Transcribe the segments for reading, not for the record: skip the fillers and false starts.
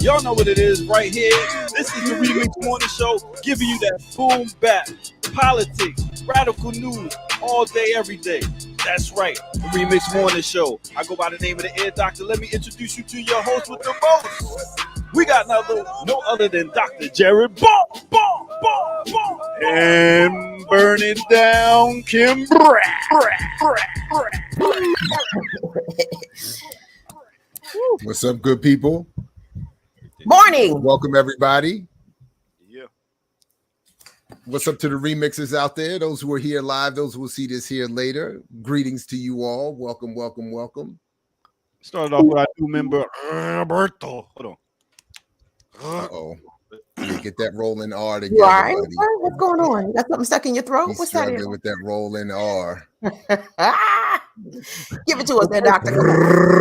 Y'all know what it is right here. This is the Remix Morning Show, giving you that boom bap, politics, radical news, all day, every day. That's right, the Remix Morning Show. I go by the name of the Air Doctor. Let me introduce you to your host with the most. We got no other than Dr. Jared Ball. And burn it down, Kim What's up, good people? Morning. Welcome, everybody. Yeah. What's up to the remixers out there? Those who are here live, those who will see this here later. Greetings to you all. Welcome. Started off with our new member, Roberto. Hold on. Uh-oh. Yeah, get that rolling R together, You all right? buddy. What's going on? You got something stuck in your throat? He's What's that? struggling with that rolling R. Give it to us there, Doctor.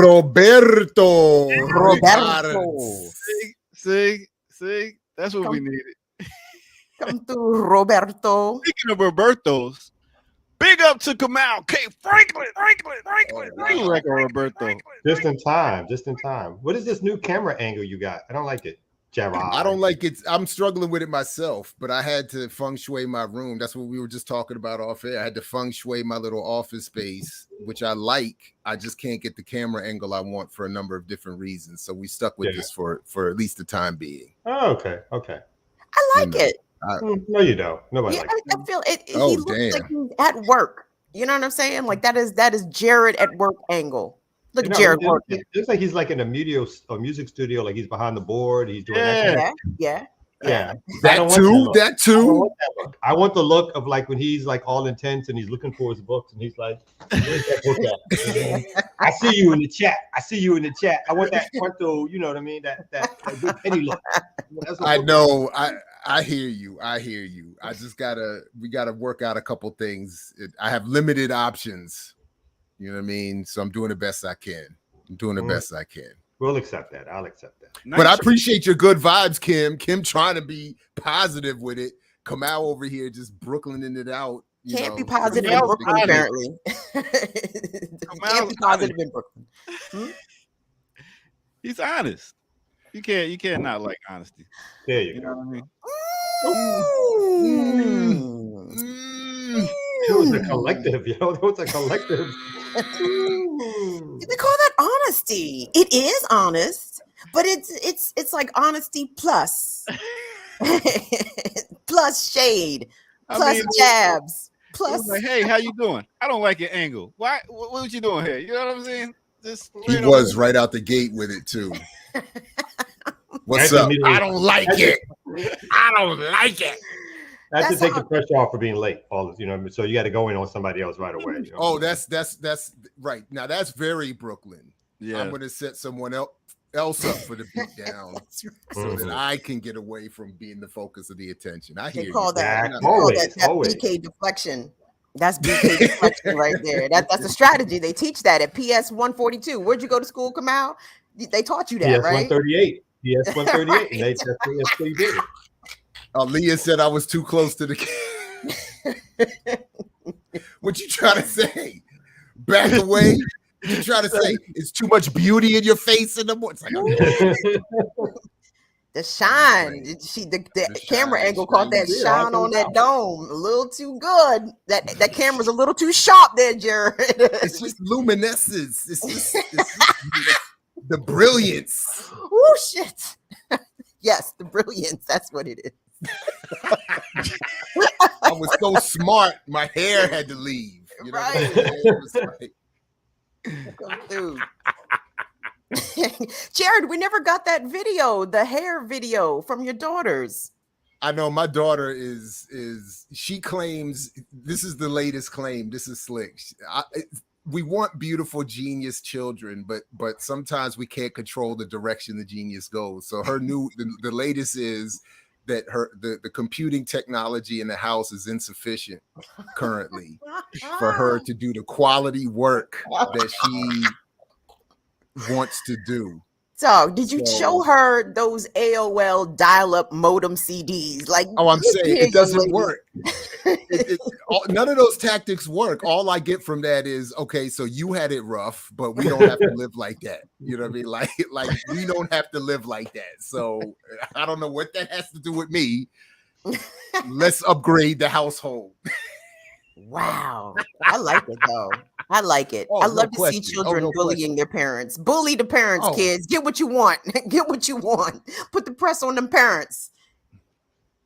Roberto. See, that's what we needed. Come through, Roberto. Speaking of Roberto's, big up to Kamal K. Franklin. You reckon Roberto? Just in time. What is this new camera angle you got? I don't like it, Jared. I don't like it. I'm struggling with it myself, but I had to feng shui my room. That's what we were just talking about off air. I had to feng shui my little office space, which I like. I just can't get the camera angle I want for a number of different reasons. So we stuck with this for at least the time being. Oh, okay. I like it. No, you don't. Nobody likes it. I feel it. Oh, he looks damn. like he's at work. You know what I'm saying? Like that is Jared at work angle. Look at Jared working. It looks like he's like in a music studio, like he's behind the board. He's doing Yeah. That too. I want the look of like when he's like all intense and he's looking for his books and he's like, "Where's that book at?" I see you in the chat. I want that frontal, you know what I mean? That good penny look. I know. I hear you. I just we gotta work out a couple things. I have limited options. You know what I mean? So I'm doing the best I can. We'll accept that. I'll accept that. But I appreciate your good vibes, Kim. Kim trying to be positive with it. Kamal over here just Brooklyning it out. Can't be positive in Brooklyn, apparently. Can't be positive in Brooklyn. He's honest. You can't not like honesty. There you know go. what I mean? It was a collective, It was a collective. They call that honesty. It is honest, but it's like honesty plus plus shade, plus jabs, plus. Like, hey, how you doing? I don't like your angle. Why? What you doing here? You know what I'm saying? He was right out the gate with it too. What's up? I don't like it. That's to take the pressure off for being late. So you got to go in on somebody else right away. You know? Oh, that's right. Now that's very Brooklyn. Yeah, I'm going to set someone else up for the beat down so that I can get away from being the focus of the attention. I hear they call you. that Always. BK deflection. That's BK deflection right there. That's a strategy. They teach that at PS 142. Where'd you go to school, Kamal? They taught you that, PS right? 138. PS 138. And that's what you did. Leah said I was too close to the What you trying to say? Back away? You trying to say it's too much beauty in your face in the morning? The shine. The camera angle caught that shine on that dome a little too good. That camera's a little too sharp there, Jared. It's just luminescence. It's just the brilliance. Oh shit. Yes, the brilliance. That's what it is. I was so smart, my hair had to leave. You know right. Dude. Jared, we never got that video, the hair video from your daughters. I know my daughter she claims this is the latest claim. This is slick. We want beautiful genius children, but sometimes we can't control the direction the genius goes. So the latest is that the computing technology in the house is insufficient currently for her to do the quality work that she wants to do. So, did you show her those AOL dial-up modem CDs? Like, oh, I'm look saying here, it doesn't young lady. work. None of those tactics work. All I get from that is, okay, so you had it rough, but we don't have to live like that. You know what I mean? Like we don't have to live like that. So I don't know what that has to do with me. Let's upgrade the household. Wow, I like it though. I like it. Oh, I no love to see question. children No bullying question. their parents. Bully the parents, Oh. kids. Get what you want. Get what you want. Put the press on them parents.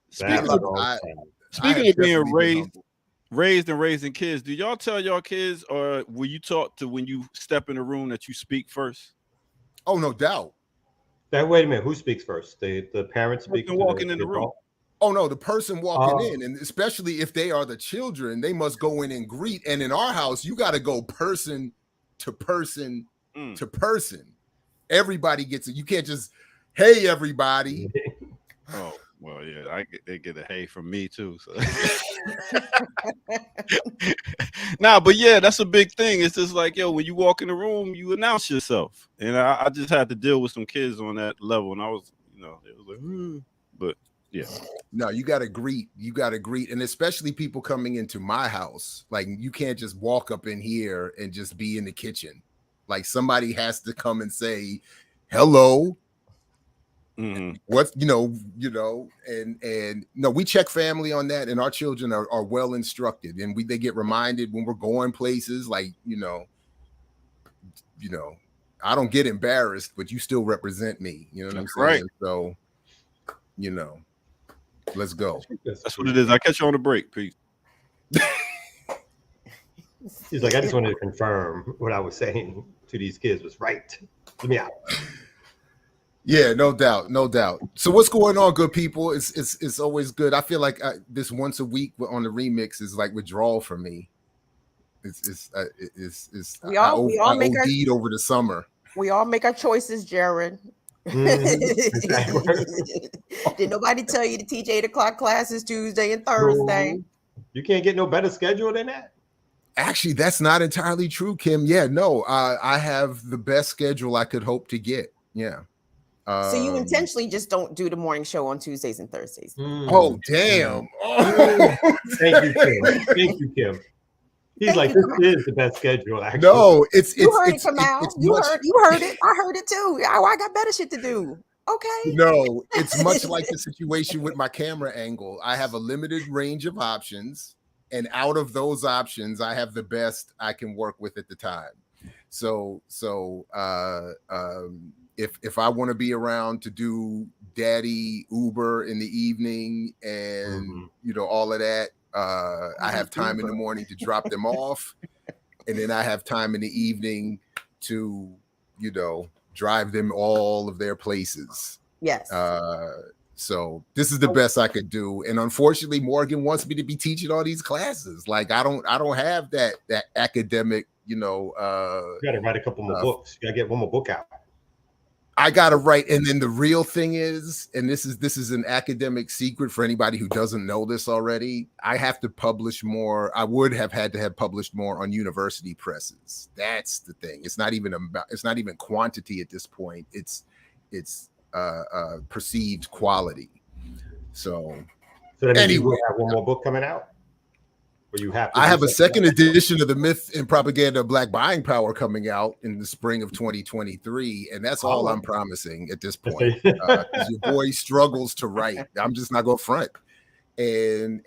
Speaking That's of, all I- time. speaking I of being definitely been humble. raised and raising kids, do y'all tell your kids, or will you talk to when you step in the room that you speak first? Oh, no doubt. Wait a minute. Who speaks first? The parents speak to Walking in the room. adult? Oh no, the person walking in, and especially if they are the children, they must go in and greet. And in our house, you got to go person to person to person. Everybody gets it. You can't just, hey, everybody. Oh, well, yeah, they get a hey from me too. So. Nah, but yeah, that's a big thing. It's just like, yo, when you walk in the room, you announce yourself. And I just had to deal with some kids on that level, and I was, it was like, but yeah. No, you got to greet. You got to greet, and especially people coming into my house. Like, you can't just walk up in here and just be in the kitchen. Like, somebody has to come and say, hello. What and no, we check family on that, and our children are well instructed, and they get reminded when we're going places. Like, I don't get embarrassed, but you still represent me. You know what I'm saying? Right. So, let's go. That's what it is. I catch you on the break. Peace. He's like, I just wanted to confirm what I was saying to these kids was right. Let me out. Yeah, no doubt. So what's going on, good people? It's always good. I feel like this once a week on the remix is like withdrawal for me. We all make our OD'd over the summer. We all make our choices, Jared. Did nobody tell you to teach 8 o'clock classes Tuesday and Thursday? No. You can't get no better schedule than that. Actually, that's not entirely true, Kim. Yeah, no, I have the best schedule I could hope to get. Yeah. So you intentionally just don't do the morning show on Tuesdays and Thursdays. Oh, damn. Thank you, Kim. He's like, this is the best schedule, actually. No, you heard it come out. You heard it. I heard it too. I got better shit to do. Okay. No, it's much like the situation with my camera angle. I have a limited range of options, and out of those options, I have the best I can work with at the time. So if I want to be around to do daddy Uber in the evening and all of that, I have time in the morning to drop them off, and then I have time in the evening to drive them all of their places. Yes. So this is the best I could do, and unfortunately, Morgan wants me to be teaching all these classes. Like I don't have that academic. You got to write a couple more books. You got to get one more book out. I gotta write, and then the real thing is, and this is an academic secret for anybody who doesn't know this already. I have to publish more. I would have had to have published more on university presses. That's the thing. It's not even quantity at this point. It's perceived quality. So that means you will have one more book coming out. I have a second edition of the Myth and Propaganda of Black Buying Power coming out in the spring of 2023, and that's all I'm promising at this point. Your boy struggles to write. I'm just not going to front, and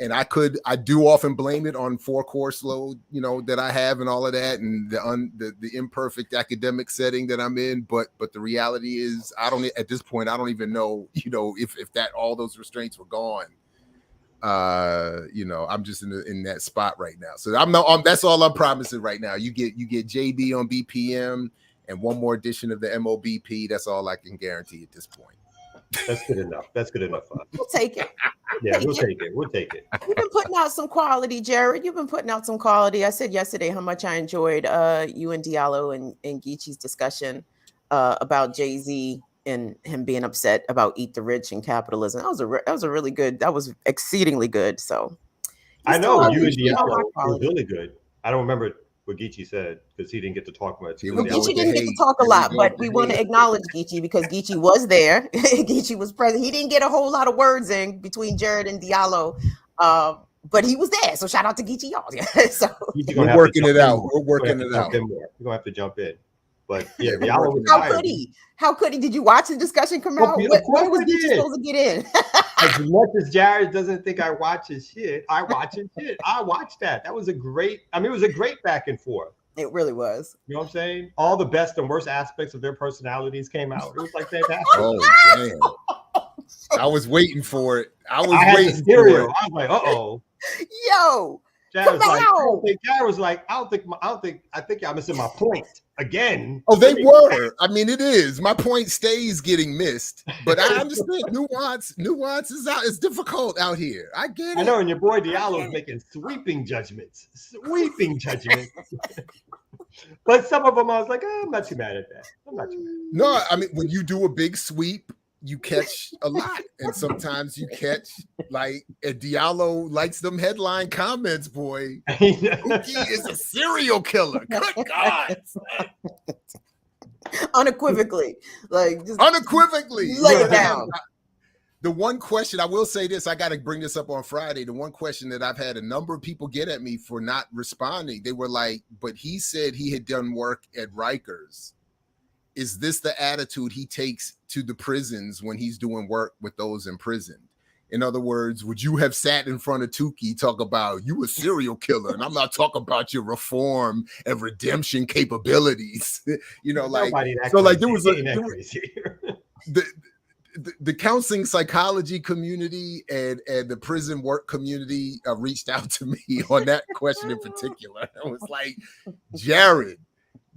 I do often blame it on 4-course load, that I have and all of that, and the imperfect academic setting that I'm in. But the reality is, at this point I don't even know, if that all those restraints were gone. I'm just in that spot right now. So that's all I'm promising right now. You get JB on BPM and one more edition of the MOBP. That's all I can guarantee at this point. That's good enough. We'll take it. Yeah, we'll take it. You've been putting out some quality, Jared. You've been putting out some quality. I said yesterday how much I enjoyed you and Diallo and Geechee's discussion about Jay-Z and him being upset about Eat the Rich and capitalism. That was exceedingly good. So I know you and Diallo was really good. I don't remember what Geechee said because he didn't get to talk much. He Well, was going Geechee with the didn't get to hate. talk a He was lot, going but with we the want to hate. acknowledge Geechee because Geechee was there. Geechee was present. He didn't get a whole lot of words in between Jared and Diallo, but he was there. So shout out to Geechee, y'all. So Geechee gonna We're have to working jump it in out. more. We're We're working gonna it have out. to jump in more. We're gonna have to jump in. But yeah, Yeah, we're Diallo working was it out. how tired. could he? How could he? Did you watch the discussion come Well, out? of Where course was I Geechee did. supposed to get in? As much as Jared doesn't think I watch his shit, I watch his shit. I watched that. That was a great. I mean, it was a great back and forth. It really was. You know what I'm saying? All the best and worst aspects of their personalities came out. It was like fantastic. Oh, damn. I was waiting for it. I was I had the waiting for stereo. it. I was like, uh-oh. Yo, Jared was come like, out. Jared was like, I think y'all missing my point again. Oh, they were. I mean, it is. My point stays getting missed, but I understand nuance. Nuance is out. It's difficult out here. I get it. I know, and your boy Diallo is making sweeping judgments. Sweeping judgments. But some of them I was like, oh, I'm not too mad at that. I'm not too mad. No, I mean, when you do a big sweep, you catch a lot, and sometimes you catch like a Diallo likes them headline comments. Boy, Pookie is a serial killer. Good God, Unequivocally, like just unequivocally. lay it down. The one question I will say this, I got to bring this up on Friday. The one question that I've had a number of people get at me for not responding, they were like, but he said he had done work at Rikers. Is this the attitude he takes to the prisons when he's doing work with those in prison? In other words, would you have sat in front of Tukey, talk about you a serial killer, and I'm not talking about your reform and redemption capabilities? You know, like so, like there was the counseling psychology community and the prison work community reached out to me on that question in particular. It was like, Jared,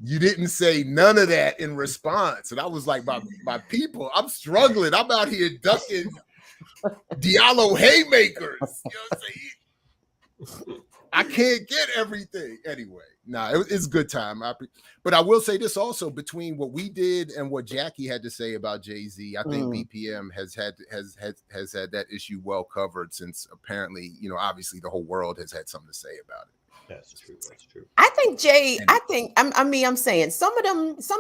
you didn't say none of that in response. And I was like, my people, I'm struggling. I'm out here ducking Diallo haymakers. You know what I'm saying? I can't get everything. Anyway, it's a good time. But I will say this also, between what we did and what Jackie had to say about Jay-Z, I think BPM has had that issue well covered, since apparently, you know, obviously the whole world has had something to say about it. That's true. That's true. I think I'm saying some of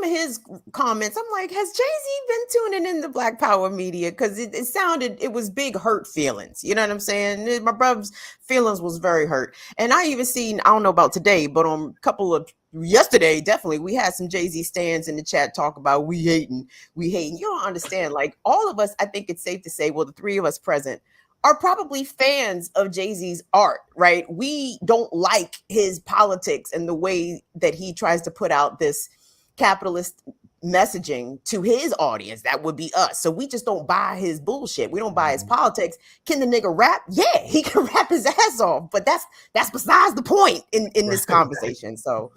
his comments, I'm like, has Jay-Z been tuning in the Black Power media? Because it was big hurt feelings. You know what I'm saying? My brother's feelings was very hurt. And I even seen, I don't know about today, but on a couple of yesterday, definitely, we had some Jay-Z stands in the chat talk about we hating. You don't understand. Like, all of us, I think it's safe to say, well, the three of us present are probably fans of Jay-Z's art, right? We don't like his politics and the way that he tries to put out this capitalist messaging to his audience. That would be us. So we just don't buy his bullshit. We don't buy his politics. Can the nigga rap? Yeah, he can rap his ass off, but that's besides the point in this conversation. So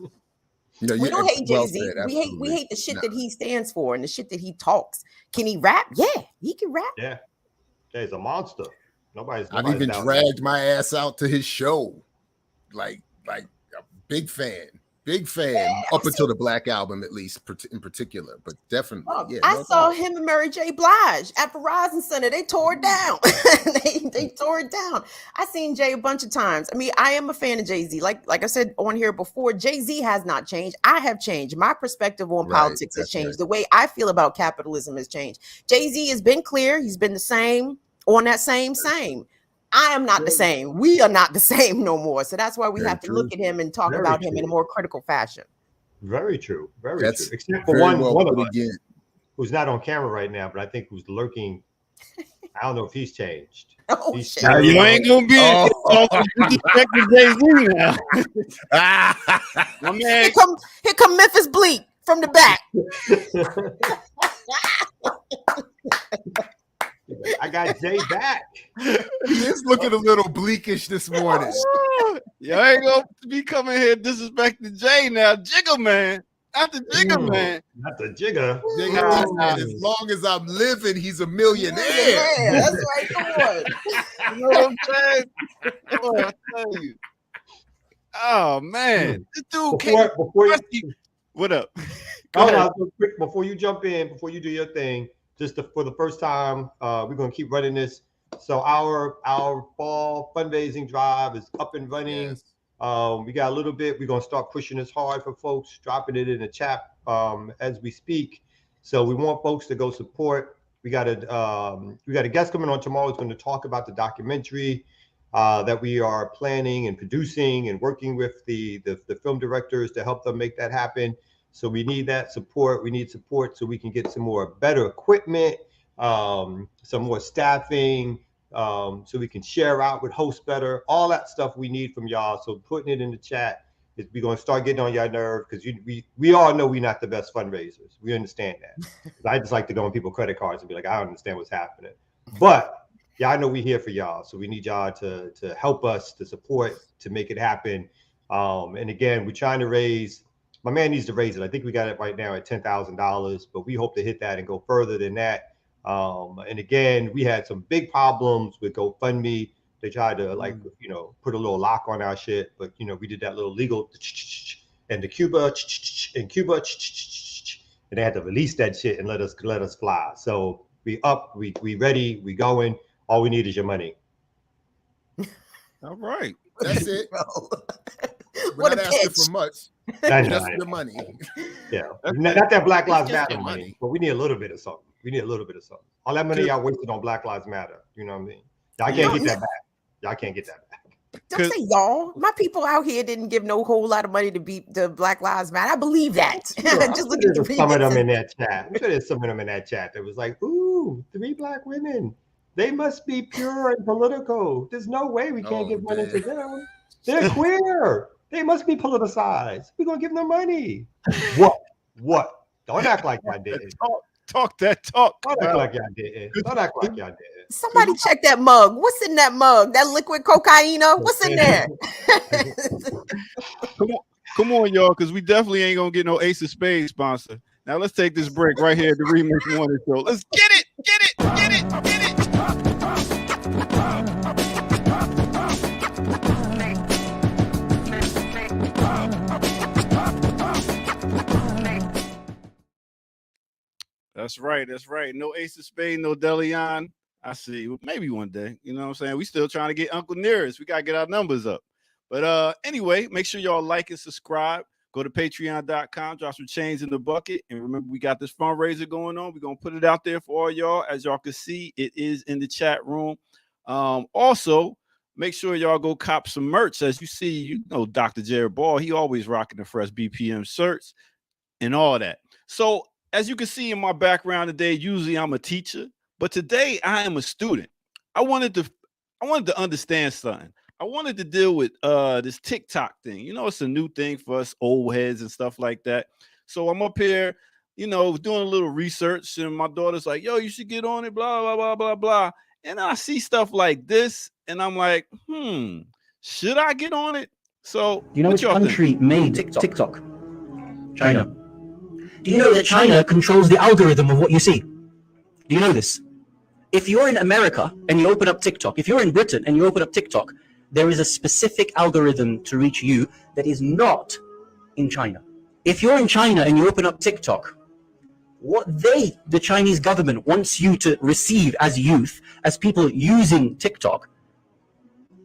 you know, we don't hate Jay-Z. Said, we hate the shit that he stands for and the shit that he talks. Can he rap? Yeah, he can rap. Yeah, he's a monster. I've even dragged my ass out to his show, like a big fan, up until the Black Album, at least in particular, but definitely. I saw him and Mary J. Blige at Verizon Center. They tore it down. they tore it down. I seen Jay a bunch of times. I mean, I am a fan of Jay-Z. Like I said on here before, Jay-Z has not changed. I have changed. My perspective on politics has changed. Right. The way I feel about capitalism has changed. Jay-Z has been clear. He's been the same. On that same. I am not the same. We are not the same no more. So that's why we have to look at him and talk about him in a more critical fashion. Very true. Very true. Except for one of us who's not on camera right now, but I think who's lurking. I don't know if he's changed. Oh, shit. You ain't gonna be disrespecting Jay-Z now. My man. Here come Memphis Bleak from the back. I got Jay back. He is looking a little bleakish this morning. You ain't gonna be coming here disrespecting Jay now. Jigger man. Not the Jigger man. Not the Jigger. As long as I'm living, he's a millionaire. Yeah, that's right. Come on. You know what I'm saying? Come on, I tell you. Oh man. This dude came What up? Quick, before you jump in, before you do your thing, for the first time, we're gonna keep running this. So our fall fundraising drive is up and running. We got a little bit. We're gonna start pushing this hard for folks, dropping it in the chat as we speak. So we want folks to go support. We got a guest coming on tomorrow. Is going to talk about the documentary that we are planning and producing and working with the film directors to help them make that happen. So we need that support. We need support so we can get some more better equipment, some more staffing, so we can share out with hosts better. All that stuff we need from y'all. So putting it in the chat is we're going to start getting on your nerve, because we all know we're not the best fundraisers. We understand that. I just like to go on people's credit cards and be like, I don't understand what's happening. But yeah, I know we're here for y'all. So we need y'all to help us, to support, to make it happen. And again, we're trying to raise, my man needs to raise it. I think we got it right now at $10,000, but we hope to hit that and go further than that. And again, we had some big problems with GoFundMe. They tried to put a little lock on our shit, but we did that little legal and the Cuba and they had to release that shit and let us fly. So we up, we ready, we going. All we need is your money. All right, that's it. We're not asking for much. Just your money. Yeah, not that Black Lives Matter money, but we need a little bit of something. All that money y'all wasted on Black Lives Matter. You know what I mean? Y'all can't get that back. Y'all can't get that back. Don't say y'all. My people out here didn't give no whole lot of money to beat the Black Lives Matter. I believe that. Just look at some of them in that chat. I'm sure there's some of them in that chat that was like, "Ooh, 3 Black women. They must be pure and political. There's no way we can't give money to them. They're queer. They must be politicized. We're gonna give them money." What? Don't act like y'all did. Talk that talk. Don't act like y'all did. Don't act like y'all did. Somebody check that mug. What's in that mug? That liquid cocaine? What's in there? Come on, y'all, because we definitely ain't gonna get no Ace of Spades sponsor. Now let's take this break right here at the Remix Morning Show. Let's get it. That's right. No Ace of Spades, no Deleon. I see. Maybe one day. You know what I'm saying? We still trying to get Uncle Nearest. We got to get our numbers up. But anyway, make sure y'all like and subscribe. Go to patreon.com, drop some change in the bucket. And remember, we got this fundraiser going on. We're going to put it out there for all y'all. As y'all can see, it is in the chat room. Also, make sure y'all go cop some merch. As you see, Dr. Jared Ball, he always rocking the fresh BPM shirts and all that. So as you can see in my background today, usually I'm a teacher, but today I am a student. I wanted to understand something. I wanted to deal with this TikTok thing. It's a new thing for us old heads and stuff like that. So I'm up here, doing a little research, and my daughter's like, "Yo, you should get on it, blah, blah, blah, blah, blah." And I see stuff like this, and I'm like, should I get on it? So do you know which country made TikTok? China. Do you know that China controls the algorithm of what you see? Do you know this? If you're in America and you open up TikTok, if you're in Britain and you open up TikTok, there is a specific algorithm to reach you that is not in China. If you're in China and you open up TikTok, what the Chinese government wants you to receive as youth, as people using TikTok,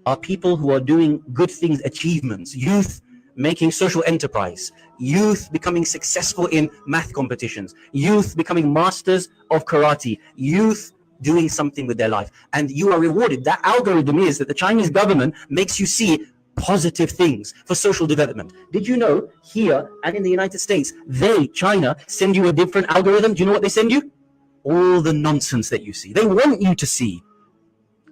are people who are doing good things, achievements, youth making social enterprise, youth becoming successful in math competitions, youth becoming masters of karate, youth doing something with their life, and you are rewarded. That algorithm is that the Chinese government makes you see positive things for social development. Did you know here and in the United States, China, send you a different algorithm? Do you know what they send you? All the nonsense that you see. They want you to see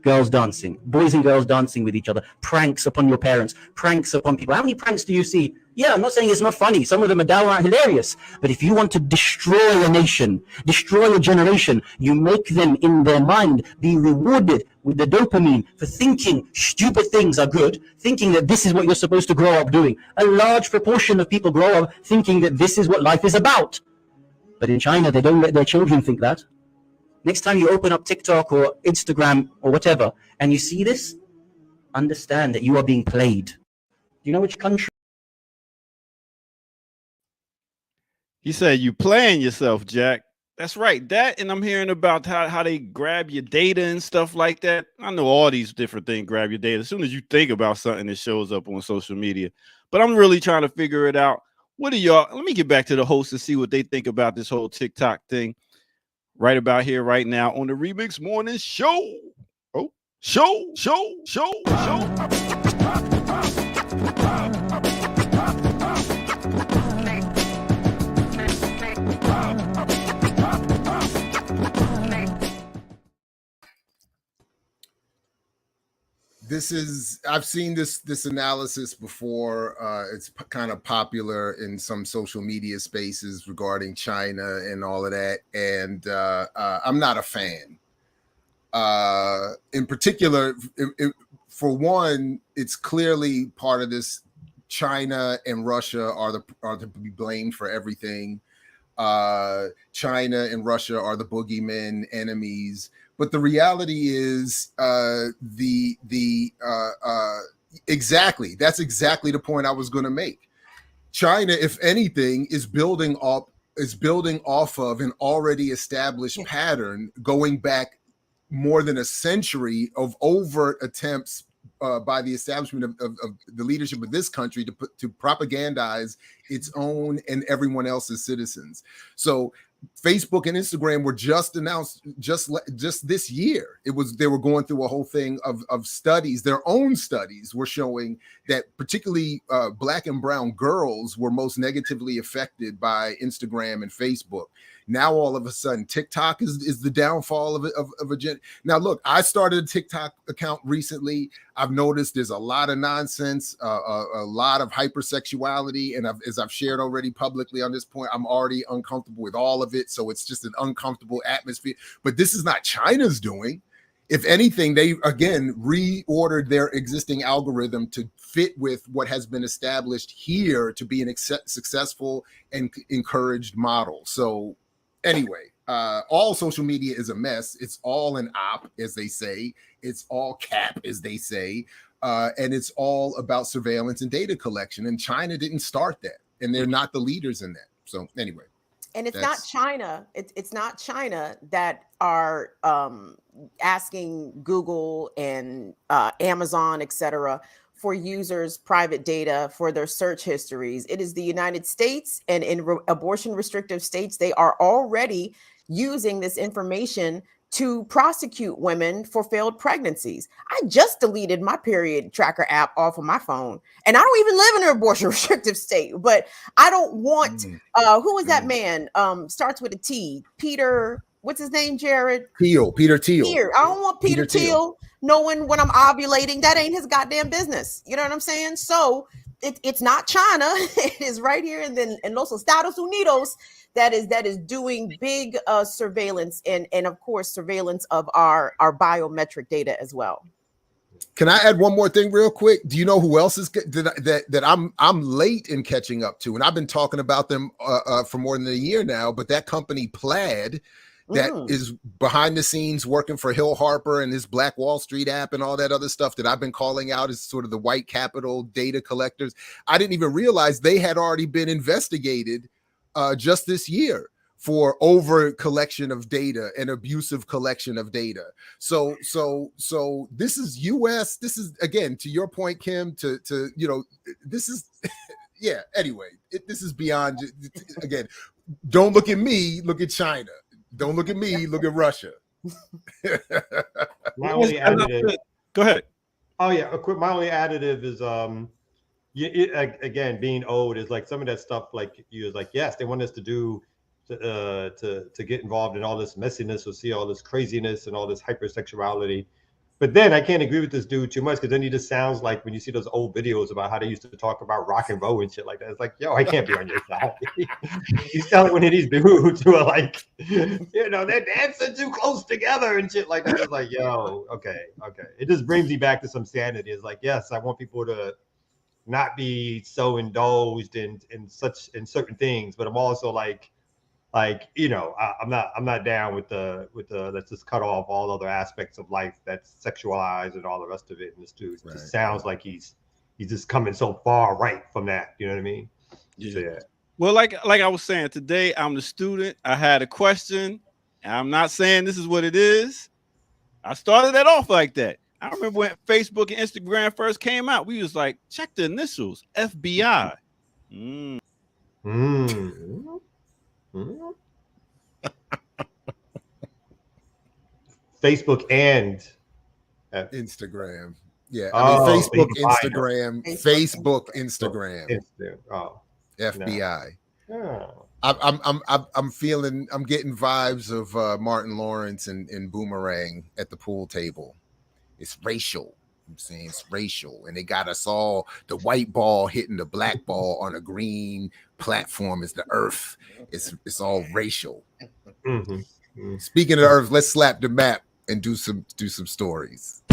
girls dancing, boys and girls dancing with each other, pranks upon your parents, pranks upon people. How many pranks do you see? Yeah, I'm not saying it's not funny. Some of them are downright hilarious. But if you want to destroy a nation, destroy a generation, you make them in their mind be rewarded with the dopamine for thinking stupid things are good, thinking that this is what you're supposed to grow up doing. A large proportion of people grow up thinking that this is what life is about. But in China, they don't let their children think that. Next time you open up TikTok or Instagram or whatever, and you see this, understand that you are being played. Do you know which country? He said, "You playing yourself, Jack." That's right. That, and I'm hearing about how they grab your data and stuff like that. I know all these different things grab your data. As soon as you think about something, it shows up on social media. But I'm really trying to figure it out. What do y'all? Let me get back to the host and see what they think about this whole TikTok thing right about here, right now on the Remix Morning Show. Oh, show. I've seen this analysis before. It's kind of popular in some social media spaces regarding China and all of that, and I'm not a fan. In particular, for one, it's clearly part of this. China and Russia are to be blamed for everything. China and Russia are the boogeymen, enemies. But the reality is, exactly. That's exactly the point I was going to make. China, if anything, is building off of an already established pattern going back more than a century of overt attempts by the establishment of the leadership of this country to propagandize its own and everyone else's citizens. So Facebook and Instagram were just announced just this year. They were going through a whole thing of studies. Their own studies were showing that particularly Black and brown girls were most negatively affected by Instagram and Facebook. Now all of a sudden TikTok is the downfall of a gen. Now look, I started a TikTok account recently. I've noticed there's a lot of nonsense, a lot of hypersexuality, and as I've shared already publicly on this point, I'm already uncomfortable with all of it. So it's just an uncomfortable atmosphere. But this is not China's doing. If anything, they again reordered their existing algorithm to fit with what has been established here to be an successful and encouraged model. So anyway, all social media is a mess. It's all an op, as they say. It's all cap, as they say. And it's all about surveillance and data collection. And China didn't start that. And they're not the leaders in that. So anyway. And it's not China. It's not China that are asking Google and Amazon, et cetera, for users' private data for their search histories. It is the United States, and in abortion restrictive states, they are already using this information to prosecute women for failed pregnancies. I just deleted my period tracker app off of my phone, and I don't even live in an abortion restrictive state, but I don't want, who is that man? Starts with a T, Peter, what's his name, Jared? Peter Thiel. I don't want Peter Thiel knowing when I'm ovulating. That ain't his goddamn business. You know what I'm saying? So it's not China. It is right here in Los Estados Unidos that is doing big surveillance and of course surveillance of our biometric data as well. Can I add one more thing real quick? Do you know who else is that I'm late in catching up to? And I've been talking about them for more than a year now, but that company Plaid that is behind the scenes working for Hill Harper and his Black Wall Street app and all that other stuff that I've been calling out as sort of the white capital data collectors. I didn't even realize they had already been investigated just this year for over collection of data and abusive collection of data. So this is US. This is, again, to your point, Kim, to this is, yeah, anyway, this is beyond, again, don't look at me, look at China. Don't look at me, look at Russia. My only additive. Go ahead. Oh yeah, my only additive is again, being old is like some of that stuff. Like you was like, yes, they want us to do to get involved in all this messiness or see all this craziness and all this hypersexuality. But then I can't agree with this dude too much, because then he just sounds like when you see those old videos about how they used to talk about rock and roll and shit like that. It's like, yo, I can't be on your side. He's telling one of these dudes who are like, they're dancing too close together and shit like that. It's like, yo, okay. It just brings me back to some sanity. It's like, yes, I want people to not be so indulged in certain things, but I'm also like I'm not down with the let's just cut off all other aspects of life that's sexualized and all the rest of it. And this dude just sounds like he's just coming so far right from that. You know what I mean? Yeah. So, yeah. Well, like I was saying today, I'm the student. I had a question. And I'm not saying this is what it is. I started that off like that. I remember when Facebook and Instagram first came out, we was like, check the initials, FBI. Mm. Mm. Facebook and Instagram. Yeah, Oh, I mean Facebook, you combine Instagram, them. Facebook, Instagram, Instagram. Oh, FBI. oh. I'm feeling, I'm getting vibes of Martin Lawrence and Boomerang at the pool table. It's racial. I'm saying it's racial, and they got us all. The white ball hitting the black ball on a green platform is the earth. It's all racial. Mm-hmm. Mm-hmm. Speaking of earth, let's slap the map and do some stories.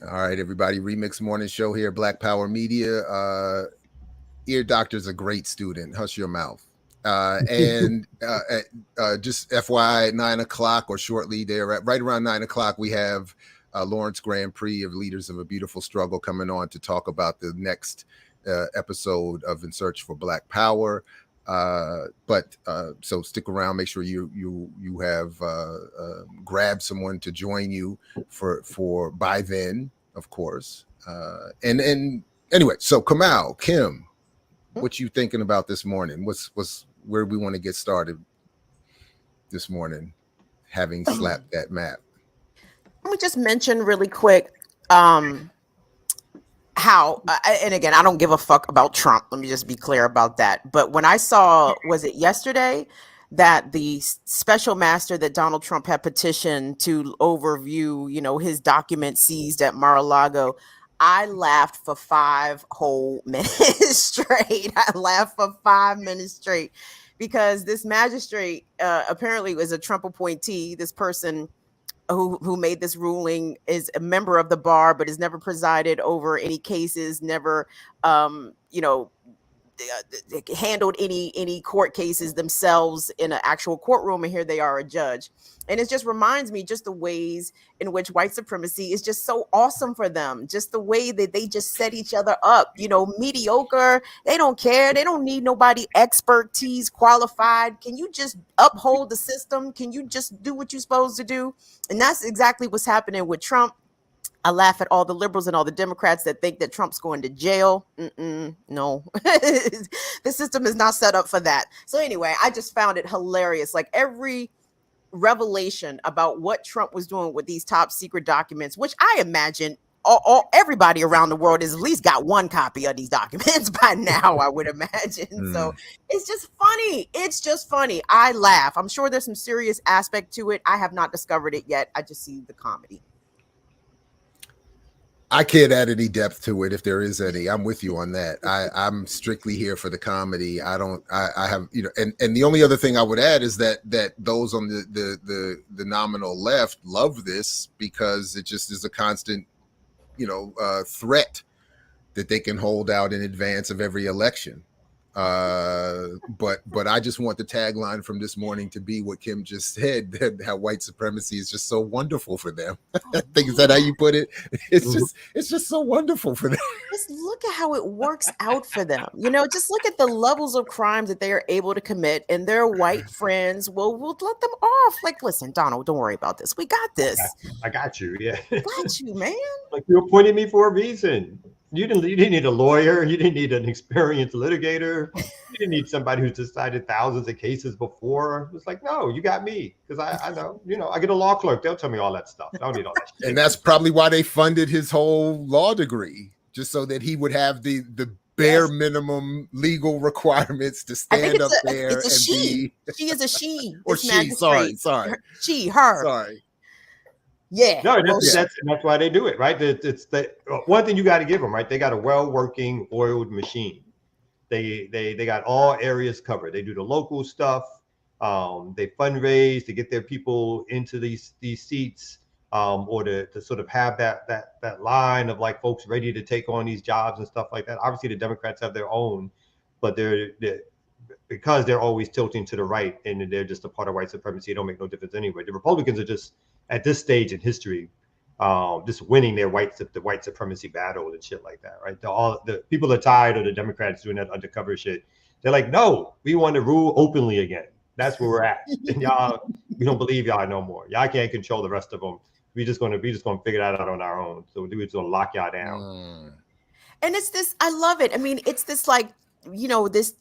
All right, everybody. Remix Morning Show here, Black Power Media. Ear Doctor's a great student. Hush your mouth. And just FYI, at 9 o'clock or shortly there, right around 9 o'clock, we have Lawrence Grand Prix of Leaders of a Beautiful Struggle coming on to talk about the next episode of In Search for Black Power. So stick around. Make sure you have grabbed someone to join you for by then, of course. And anyway, so Kamal, Kim, what you thinking about this morning? What's where we want to get started this morning, having slapped that map? Let me just mention really quick how, and again, I don't give a fuck about Trump. Let me just be clear about that. But when I saw, was it yesterday, that the special master that Donald Trump had petitioned to overview, his documents seized at Mar-a-Lago, I laughed for 5 whole minutes straight. I laughed for 5 minutes straight because this magistrate apparently was a Trump appointee. This person who made this ruling is a member of the bar, but has never presided over any cases, never, handled any court cases themselves in an actual courtroom. And here they are, a judge. And it just reminds me just the ways in which white supremacy is just so awesome for them. Just the way that they just set each other up, mediocre. They don't care. They don't need nobody expertise qualified. Can you just uphold the system? Can you just do what you're supposed to do? And that's exactly what's happening with Trump. I laugh at all the liberals and all the Democrats that think that Trump's going to jail. No, the system is not set up for that. So anyway, I just found it hilarious. Like every revelation about what Trump was doing with these top secret documents, which I imagine everybody around the world has at least got one copy of these documents by now, I would imagine. So it's just funny. It's just funny. I laugh. I'm sure there's some serious aspect to it. I have not discovered it yet. I just see the comedy. I can't add any depth to it if there is any. I'm with you on that. I'm strictly here for the comedy. I have, and the only other thing I would add is that those on the nominal left love this because it just is a constant, threat that they can hold out in advance of every election. But I just want the tagline from this morning to be what Kim just said, that how white supremacy is just so wonderful for them. I think, is that how you put it? It's just so wonderful for them. Just look at how it works out for them. Just look at the levels of crimes that they are able to commit, and their white friends will let them off. Like, listen, Donald, don't worry about this. We got this. I got you. Yeah. Got you, man. Like, you appointed me for a reason. You didn't need a lawyer. You didn't need an experienced litigator. You didn't need somebody who's decided thousands of cases before. It's like, no, you got me, because I know, I get a law clerk. They'll tell me all that stuff. I don't need all that shit. And that's probably why they funded his whole law degree, just so that he would have the bare minimum legal requirements to stand up there and be. She is a she. Or she. Sorry. Her. Sorry. Yeah. No, that's why they do it, right? It's the one thing you got to give them, right? They got a well-working, oiled machine. They got all areas covered. They do the local stuff. They fundraise to get their people into these seats, or to sort of have that line of like folks ready to take on these jobs and stuff like that. Obviously, the Democrats have their own, but they're because they're always tilting to the right and they're just a part of white supremacy. It don't make no difference anyway. The Republicans are just at this stage in history, just winning the white supremacy battle and shit like that, right? The people are tired of the Democrats doing that undercover shit. They're like, no, we want to rule openly again. That's where we're at. And y'all, we don't believe y'all no more. Y'all can't control the rest of them. We just gonna figure that out on our own. So we're just gonna lock y'all down. And it's this, I love it. I mean, it's this like, you know, this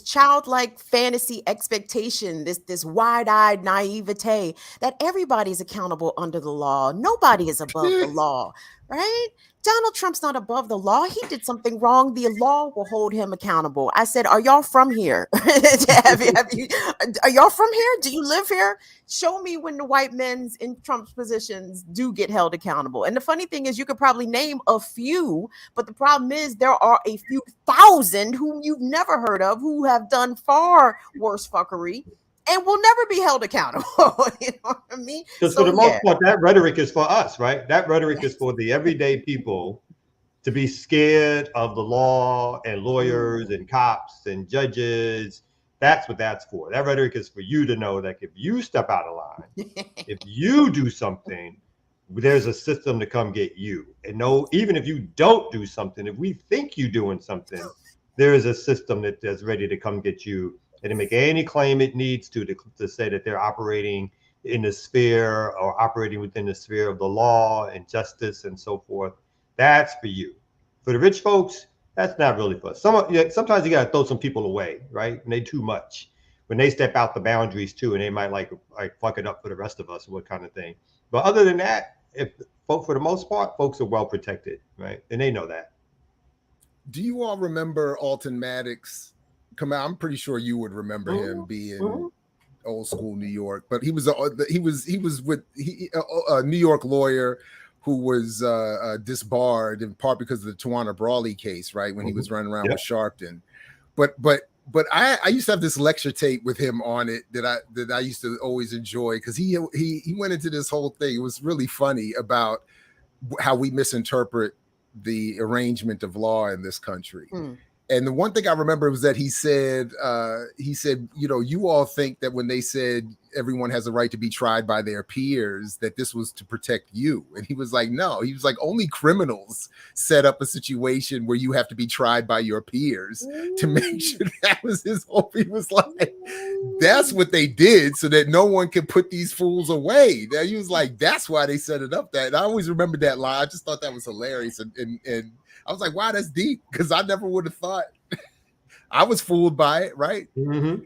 childlike fantasy expectation, this wide-eyed naivete that everybody's accountable under the law. Nobody is above the law, right? Donald Trump's not above the law. He did something wrong. The law will hold him accountable. I said, are y'all from here? Are y'all from here? Do you live here? Show me when the white men in Trump's positions do get held accountable. And the funny thing is, you could probably name a few, but the problem is there are a few thousand whom you've never heard of who have done far worse fuckery and will never be held accountable. You know what I mean? Because for the most part, that rhetoric is for us, right? That rhetoric is for the everyday people to be scared of the law and lawyers and cops and judges. That's what that's for. That rhetoric is for you to know that if you step out of line, if you do something, there's a system to come get you. And no, even if you don't do something, if we think you're doing something, there is a system that's ready to come get you and to make any claim it needs to say that they're operating in the sphere or operating within the sphere of the law and justice and so forth. That's for you. For the rich folks, that's not really for us. Sometimes you got to throw some people away, right? When they too much, when they step out the boundaries too, and they might like fuck it up for the rest of us, what kind of thing. But other than that, for the most part, folks are well protected, right? And they know that. Do you all remember Alton Maddox? Come out. I'm pretty sure you would remember him being old school New York, but he was with a New York lawyer who was disbarred in part because of the Tawana Brawley case, right? When he was running around with Sharpton. But I used to have this lecture tape with him on it that I used to always enjoy because he went into this whole thing. It was really funny about how we misinterpret the arrangement of law in this country. And the one thing I remember was that he said, you know, you all think that when they said everyone has a right to be tried by their peers, that this was to protect you. And he was like, no, he was like, only criminals set up a situation where you have to be tried by your peers to make sure that was his hope. He was like, that's what they did so that no one can put these fools away. Now he was like, that's why they set it up that. And I always remember that line. I just thought that was hilarious. And I was like, wow, that's deep, because I never would have thought. I was fooled by it, right? Mm-hmm.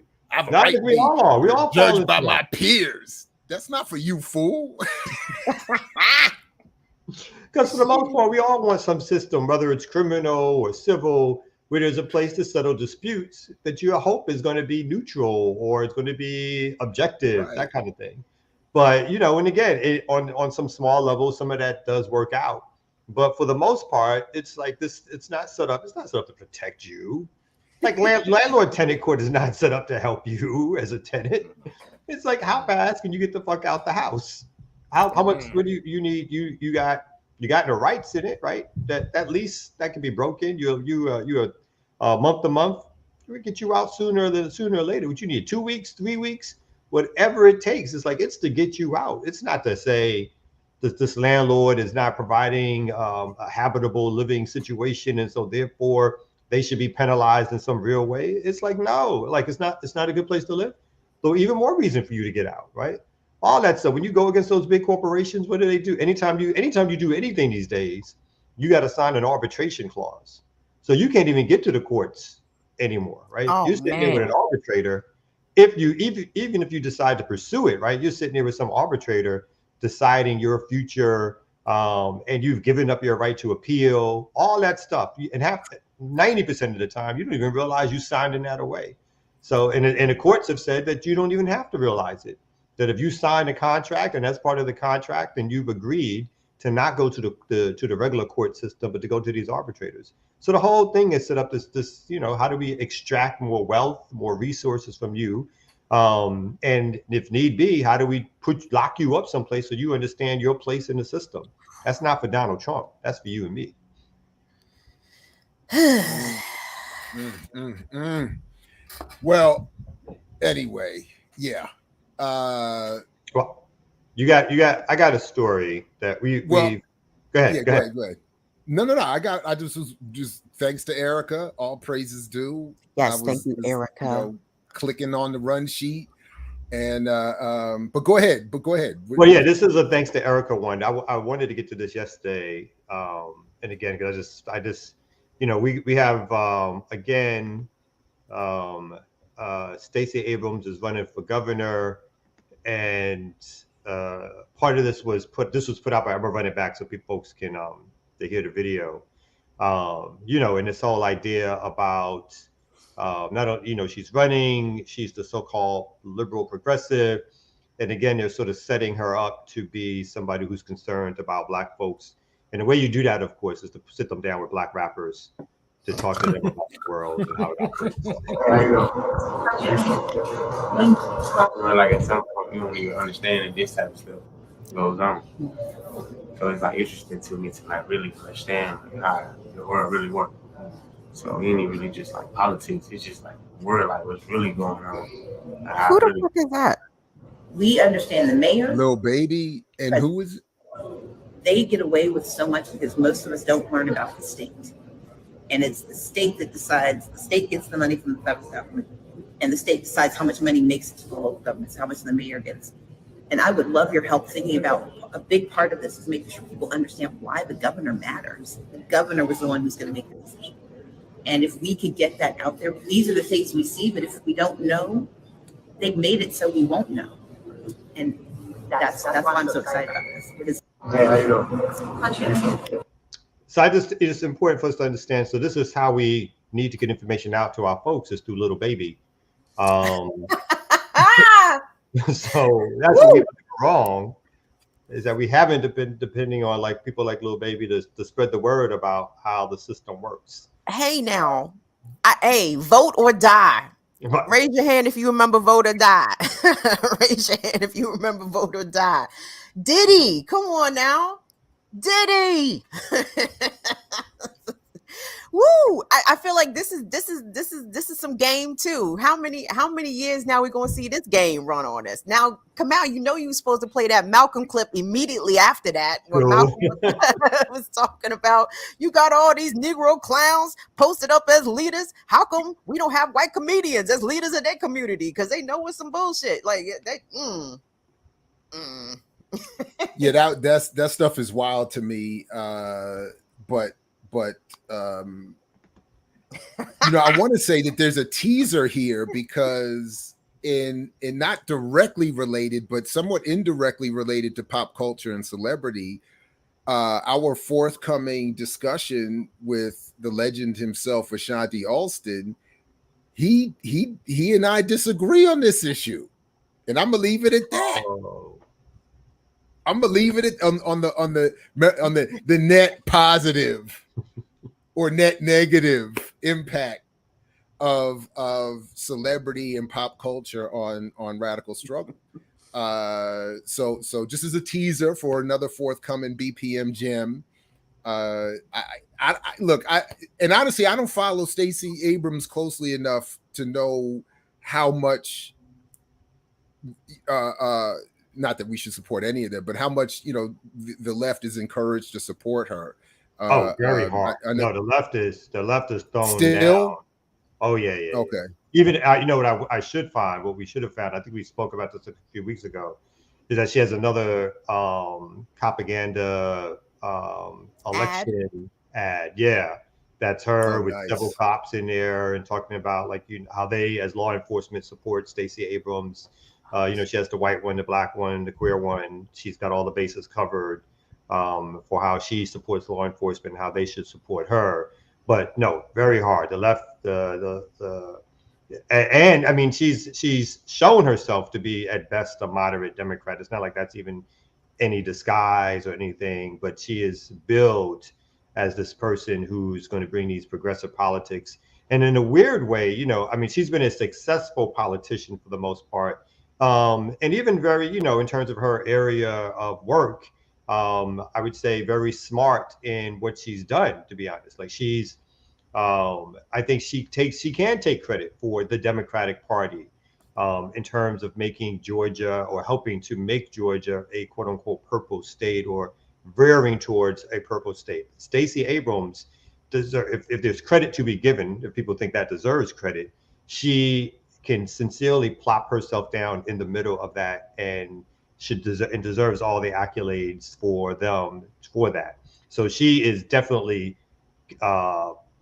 We all are. We all judged by my peers. That's not for you, fool. Because for the most part, we all want some system, whether it's criminal or civil, where there's a place to settle disputes that your hope is going to be neutral or it's going to be objective, that kind of thing. But, you know, and again, on some small level, some of that does work out. But for the most part, it's like this. It's not set up to protect you. Like landlord-tenant court is not set up to help you as a tenant. It's like, how fast can you get the fuck out the house? How much? What do you need? You got no rights in it, right? That lease that can be broken. You're month to month. We get you out sooner or later. What you need? 2 weeks, 3 weeks, whatever it takes. It's like it's to get you out. It's not to say this landlord is not providing a habitable living situation, and so therefore they should be penalized in some real way. It's like, no, like it's not a good place to live. So even more reason for you to get out, right? All that stuff. When you go against those big corporations, what do? Anytime you do anything these days, you got to sign an arbitration clause. So you can't even get to the courts anymore, right? You're sitting there with an arbitrator. Even if you decide to pursue it, right? You're sitting there with some arbitrator deciding your future, and you've given up your right to appeal, all that stuff. And 90% of the time, you don't even realize you signed that away. So, and the courts have said that you don't even have to realize it. That if you sign a contract and that's part of the contract, then you've agreed to not go to the regular court system, but to go to these arbitrators. So the whole thing is set up this, you know, how do we extract more wealth, more resources from you? And if need be, how do we lock you up someplace so you understand your place in the system? That's not for Donald Trump. That's for you and me. Well, anyway, yeah. Well, I got a story that we go ahead. Yeah, go ahead. No. I just thanks to Erica. All praises due. Yes, thank you, Erica. You know, clicking on the run sheet, and but go ahead. Well, yeah, this is a thanks to Erica one. I wanted to get to this yesterday, and again, because I just, you know, we have again, Stacey Abrams is running for governor, and part of this was put out by, I'm gonna run it back so folks can they hear the video, you know, and this whole idea about not only, you know, she's the so-called liberal progressive, and again, they're sort of setting her up to be somebody who's concerned about Black folks, and the way you do that, of course, is to sit them down with Black rappers to talk to them about the world and how it operates. Like at some point, you don't even understand that this type of stuff goes on. So it's like interesting to me to like really understand like, how the world really works. So it ain't really just like politics. It's just like world, like what's really going on. Who the fuck is that? We understand the mayor, Lil Baby, and who is it? They get away with so much because most of us don't learn about the state. And it's the state that decides. The state gets the money from the federal government, and the state decides how much money makes it to the local governments, how much the mayor gets. And I would love your help thinking about a big part of this is making sure people understand why the governor matters. The governor was the one who's going to make the decision. And if we could get that out there, these are the things we see, but if we don't know, they've made it so we won't know. And that's why I'm so excited about this. So it's important for us to understand. So this is how we need to get information out to our folks, is through Little Baby. So that's what we do wrong, is that we haven't been depending on like people like Little Baby to spread the word about how the system works. Hey now, vote or die. Raise your hand if you remember Vote or Die. Raise your hand if you remember Vote or Die. Diddy, come on now. Diddy. Woo! I feel like this is some game too. How many years now we're gonna see this game run on us? Now, Kamal, you know you were supposed to play that Malcolm clip immediately after that, where Malcolm was talking about you got all these Negro clowns posted up as leaders. How come we don't have white comedians as leaders of their community? Because they know it's some bullshit. Like they. Yeah, that stuff is wild to me. But you know, I want to say that there's a teaser here because in not directly related, but somewhat indirectly related to pop culture and celebrity, our forthcoming discussion with the legend himself, Ashanti Alston, he and I disagree on this issue, and I'm gonna leave it at that. I'm gonna leave it on the net positive or net negative impact of celebrity and pop culture on radical struggle. So just as a teaser for another forthcoming BPM gem. Look, honestly, I don't follow Stacey Abrams closely enough to know how much not that we should support any of them, but how much, you know, the left is encouraged to support her. Very hard. No, the left is thrown still down. Oh yeah. Okay. Even you know what I should find, what we should have found, I think we spoke about this a few weeks ago, is that she has another propaganda election ad. Yeah, that's her with several cops in there and talking about like how they as law enforcement support Stacey Abrams. You know, she has the white one, the black one, the queer one. She's got all the bases covered for how she supports law enforcement and how they should support her. But no, very hard. The left, and I mean, she's shown herself to be at best a moderate Democrat. It's not like that's even any disguise or anything, but she is billed as this person who's going to bring these progressive politics. And in a weird way, you know, I mean, she's been a successful politician for the most part. And even very, you know, in terms of her area of work, I would say very smart in what she's done, to be honest. Like she's, I think she can take credit for the Democratic Party in terms of making Georgia or helping to make Georgia a quote unquote purple state or veering towards a purple state. Stacey Abrams, if there's credit to be given, if people think that deserves credit, she can sincerely plop herself down in the middle of that and deserves all the accolades for that. So she is definitely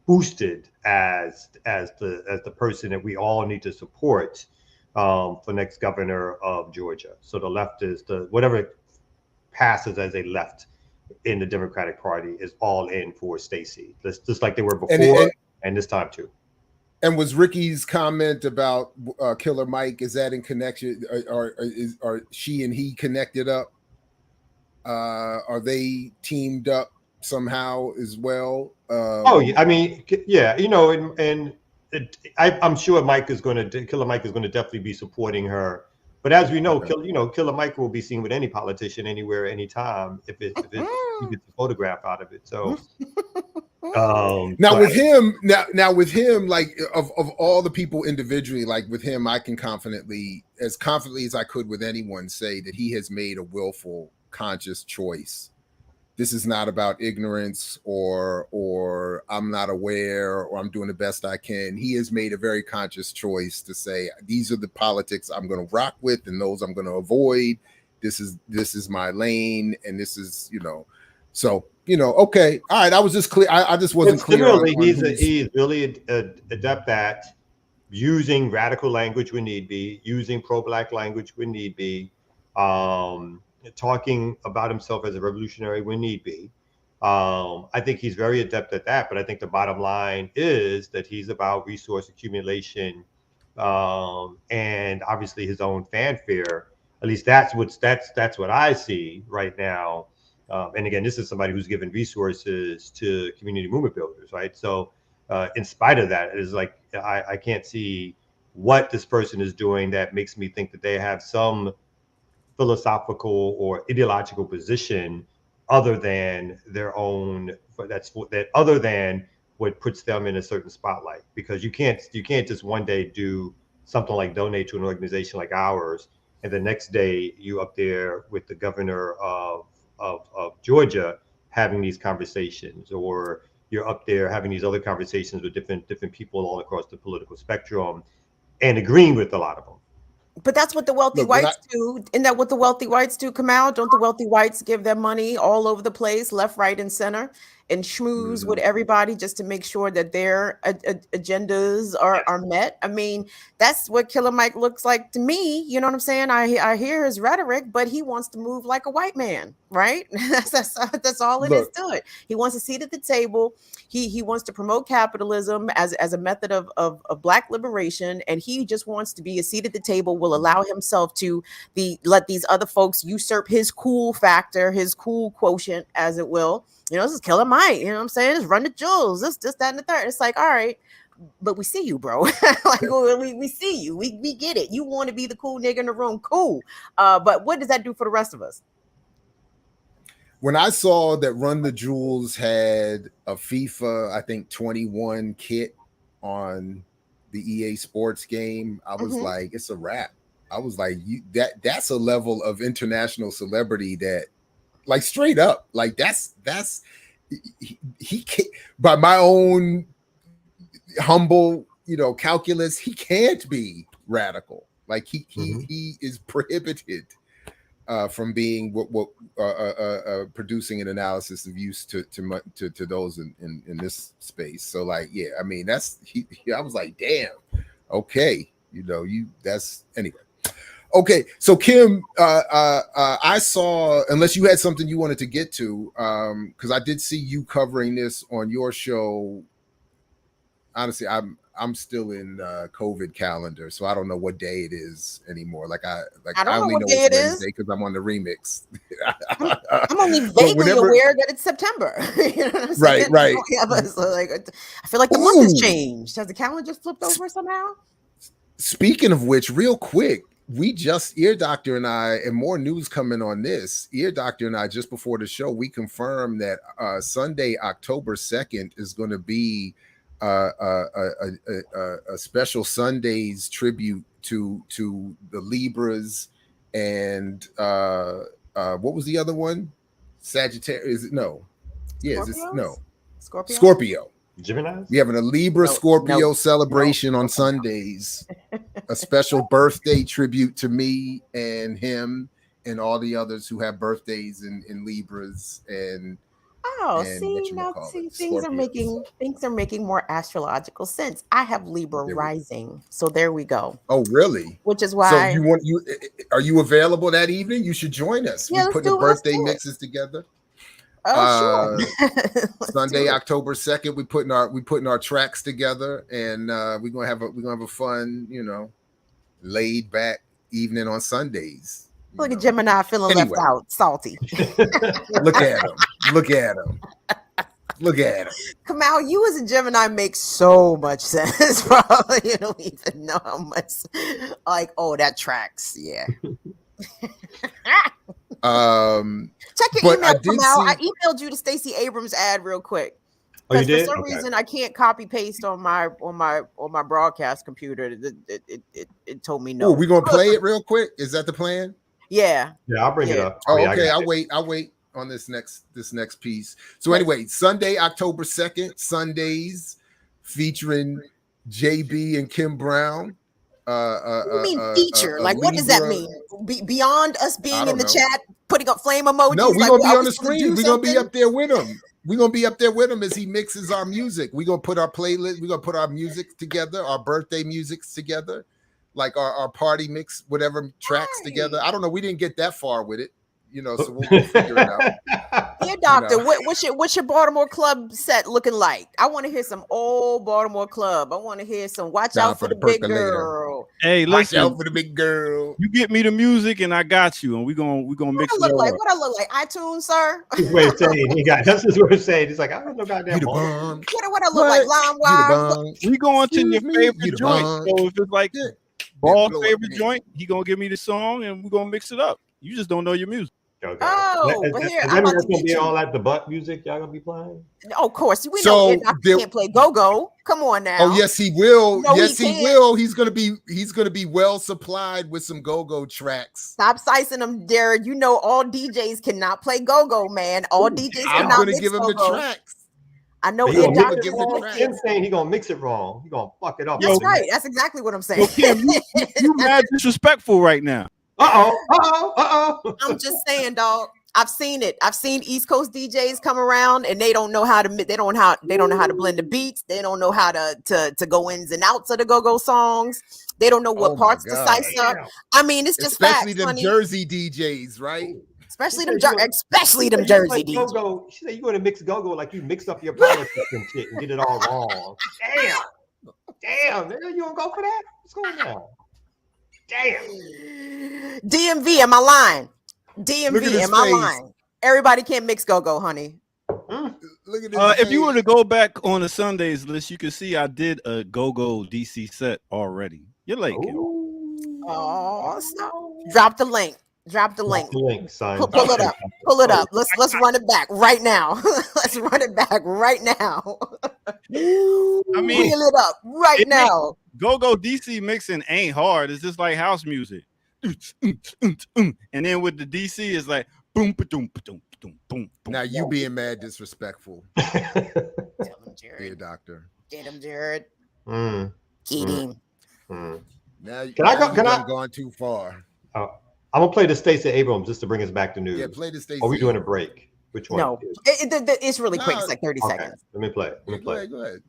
boosted as the person that we all need to support for next governor of Georgia. So the left is whatever passes as a left in the Democratic Party is all in for Stacey, just like they were before and this time too. And was Ricky's comment about Killer Mike, is that in connection, or are she and he connected up? Are they teamed up somehow as well? Oh, yeah, I mean, yeah, you know, I'm sure Killer Mike is going to definitely be supporting her. But as we know, Killer Mike will be seen with any politician anywhere, anytime if he gets a photograph out of it. So with him, like of all the people individually, like with him, I can confidently as I could with anyone say that he has made a willful, conscious choice. This is not about ignorance or I'm not aware or I'm doing the best I can. He has made a very conscious choice to say, these are the politics I'm going to rock with and those I'm going to avoid. This is my lane. And this is, you know, so, you know, okay. All right. I was just clear. I just wasn't clear. He's really adept at using radical language when need be, using pro-Black language when need be, talking about himself as a revolutionary when need be. I think he's very adept at that, but I think the bottom line is that he's about resource accumulation and obviously his own fanfare. At least that's what I see right now. And again, this is somebody who's given resources to community movement builders, right? So in spite of that, it is like I can't see what this person is doing that makes me think that they have some philosophical or ideological position other than their own, other than what puts them in a certain spotlight. Because you can't just one day do something like donate to an organization like ours and the next day you up there with the governor of Georgia having these conversations, or you're up there having these other conversations with different people all across the political spectrum and agreeing with a lot of them. But that's what the wealthy whites do. Isn't that what the wealthy whites do, Kamal? Don't the wealthy whites give their money all over the place, left, right, and center, and schmooze with everybody just to make sure that their agendas are met? I mean, that's what Killer Mike looks like to me. You know what I'm saying? I hear his rhetoric, but he wants to move like a white man, right? that's all it is to it. He wants a seat at the table. He wants to promote capitalism as a method of Black liberation, and he just wants to be a seat at the table, will allow himself to let these other folks usurp his cool factor, his cool quotient, as it will. You know, this is Killer Mike. You know what I'm saying? Just run the jewels. This, that, and the third. It's like, all right, but we see you, bro. Like we see you. We get it. You want to be the cool nigga in the room. Cool. But what does that do for the rest of us? When I saw that Run the Jewels had a FIFA, I think 21 kit on the EA Sports game, I was like, it's a wrap. I was like, that's a level of international celebrity that, like, straight up, like that's he can't, by my own humble, you know, calculus, he can't be radical. Like he is prohibited from being what producing an analysis of use to those in this space. So like, yeah, I mean, I was like, damn, okay, you know, that's anyway. Okay, so Kim, I saw, unless you had something you wanted to get to, because I did see you covering this on your show. Honestly, I'm still in COVID calendar, so I don't know what day it is anymore. I don't I know only what know day it's it is. Wednesday because I'm on the remix. I'm only vaguely aware that it's September. You know what I'm saying? Right. So like, I feel like the month has changed. Has the calendar just flipped over somehow? Speaking of which, real quick, we just Ear Doctor and I, and more news coming on this. Ear Doctor and I, just before the show, we confirmed that Sunday, October 2nd, is going to be a special Sundays tribute to the Libras and what was the other one? Sagittarius? No, Scorpio. Gemini. We having a Libra Scorpio celebration on Sundays. A special birthday tribute to me and him and all the others who have birthdays in Libras and things are making more astrological sense. I have Libra rising, so there we go. Oh, really? Which is why. So are you available that evening? You should join us. Yeah, we put the birthday mixes together. Oh, sure. Sunday, October 2nd, we putting our tracks together, and we're gonna have a fun, laid back evening on Sundays. Look at Gemini feeling left out, salty. Look at him. Kamal, you as a Gemini makes so much sense, bro. You don't even know how much. Like, oh, that tracks. Yeah. Check your email, Kamal. I emailed you the Stacey Abrams ad real quick. Oh, you did? For some reason, I can't copy paste on my broadcast computer. It told me no. Oh, we gonna play it real quick. Is that the plan? Yeah. Yeah, I'll bring it up. Oh, okay. I'll wait on this next piece. So anyway, Sunday, October 2nd, Sundays featuring JB and Kim Brown. What do you mean feature? Like, what does that mean? Beyond us being in the chat, putting up flame emojis? No, we're gonna be on the screen. We're gonna be up there with him. We're gonna be up there with him as he mixes our music. We're gonna put our playlist, we're gonna put our music together, our birthday musics together, like our party mix, whatever tracks together. I don't know. We didn't get that far with it, so we'll figure it out. Yeah, Doctor, what's your Baltimore club set looking like? I want to hear some old Baltimore club. I want to hear some Watch Out for the Big Girl. Hey, listen, Watch out for the big girl. You get me the music and I got you, and we're gonna mix it up. What I look like? iTunes, sir? That's what he's saying. He's like, I don't know goddamn. What I look like? LimeWire? We going to your favorite joint. So if it's like Ball's favorite joint, he gonna give me the song and we're gonna mix it up. You just don't know your music. Okay. But here, is that gonna be all like the butt music y'all gonna be playing? Oh, of course. We know I can't play go-go. Come on now. Oh, yes, he will. No, yes, he will. He's gonna be well supplied with some go-go tracks. Stop slicing them, Jared. You know all DJs cannot play go-go, man. All DJs cannot. I'm gonna give him the tracks. I know Kim's saying he gonna mix it wrong. He gonna fuck it up. That's right. That's exactly what I'm saying. Kim, you mad disrespectful right now. I'm just saying, dog. I've seen it. I've seen East Coast DJs come around and they don't know how to blend the beats. They don't know how to go ins and outs of the go-go songs. They don't know what parts to size up. I mean, it's just especially facts, them Jersey DJs, right? Especially them Jersey like DJs. Go-go. She said you're gonna mix go-go like you mixed up your politics and shit and get it all wrong. Damn, nigga, you don't go for that? What's going on? Damn. DMV, am I lying? DMV, am I lying? Everybody can't mix go-go, honey. Look at this. If you were to go back on the Sundays list, you can see I did a go-go DC set already. You're late, Kim. Oh, stop. Drop the link. Son. Pull it up. Let's run it back right now. Let's run it back right now. I mean, reel it up right now. Go-go DC mixing ain't hard. It's just like house music. And then with the DC, it's like boom, ba-doom, ba-doom, ba-doom, boom, boom. Now you being mad disrespectful. Tell him, Jared. Dear doctor. Get him, Jared. Get him. Now can I gone too far. I'm gonna play the Stacey Abrams just to bring us back to news. Yeah, play the Stacey. Are we doing a break? Which one? No, it's really quick. It's like 30 seconds. Let me play. Go ahead.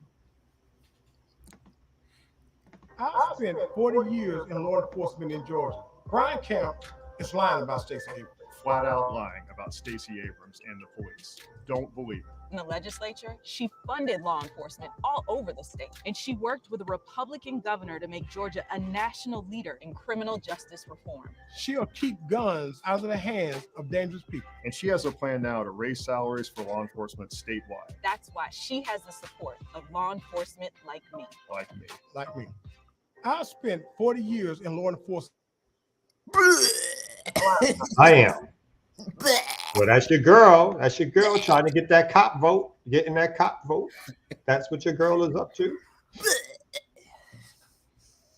I spent 40 years in law enforcement in Georgia. Brian Camp is lying about Stacey Abrams. flat out lying about Stacey Abrams and the police. Don't believe it. In the legislature, she funded law enforcement all over the state, and she worked with a Republican governor to make Georgia a national leader in criminal justice reform. She'll keep guns out of the hands of dangerous people. And she has a plan now to raise salaries for law enforcement statewide. That's why she has the support of law enforcement like me. Like me. I spent 40 years in law enforcement. I am. Well, that's your girl. That's your girl trying to get that cop vote, getting that cop vote. That's what your girl is up to.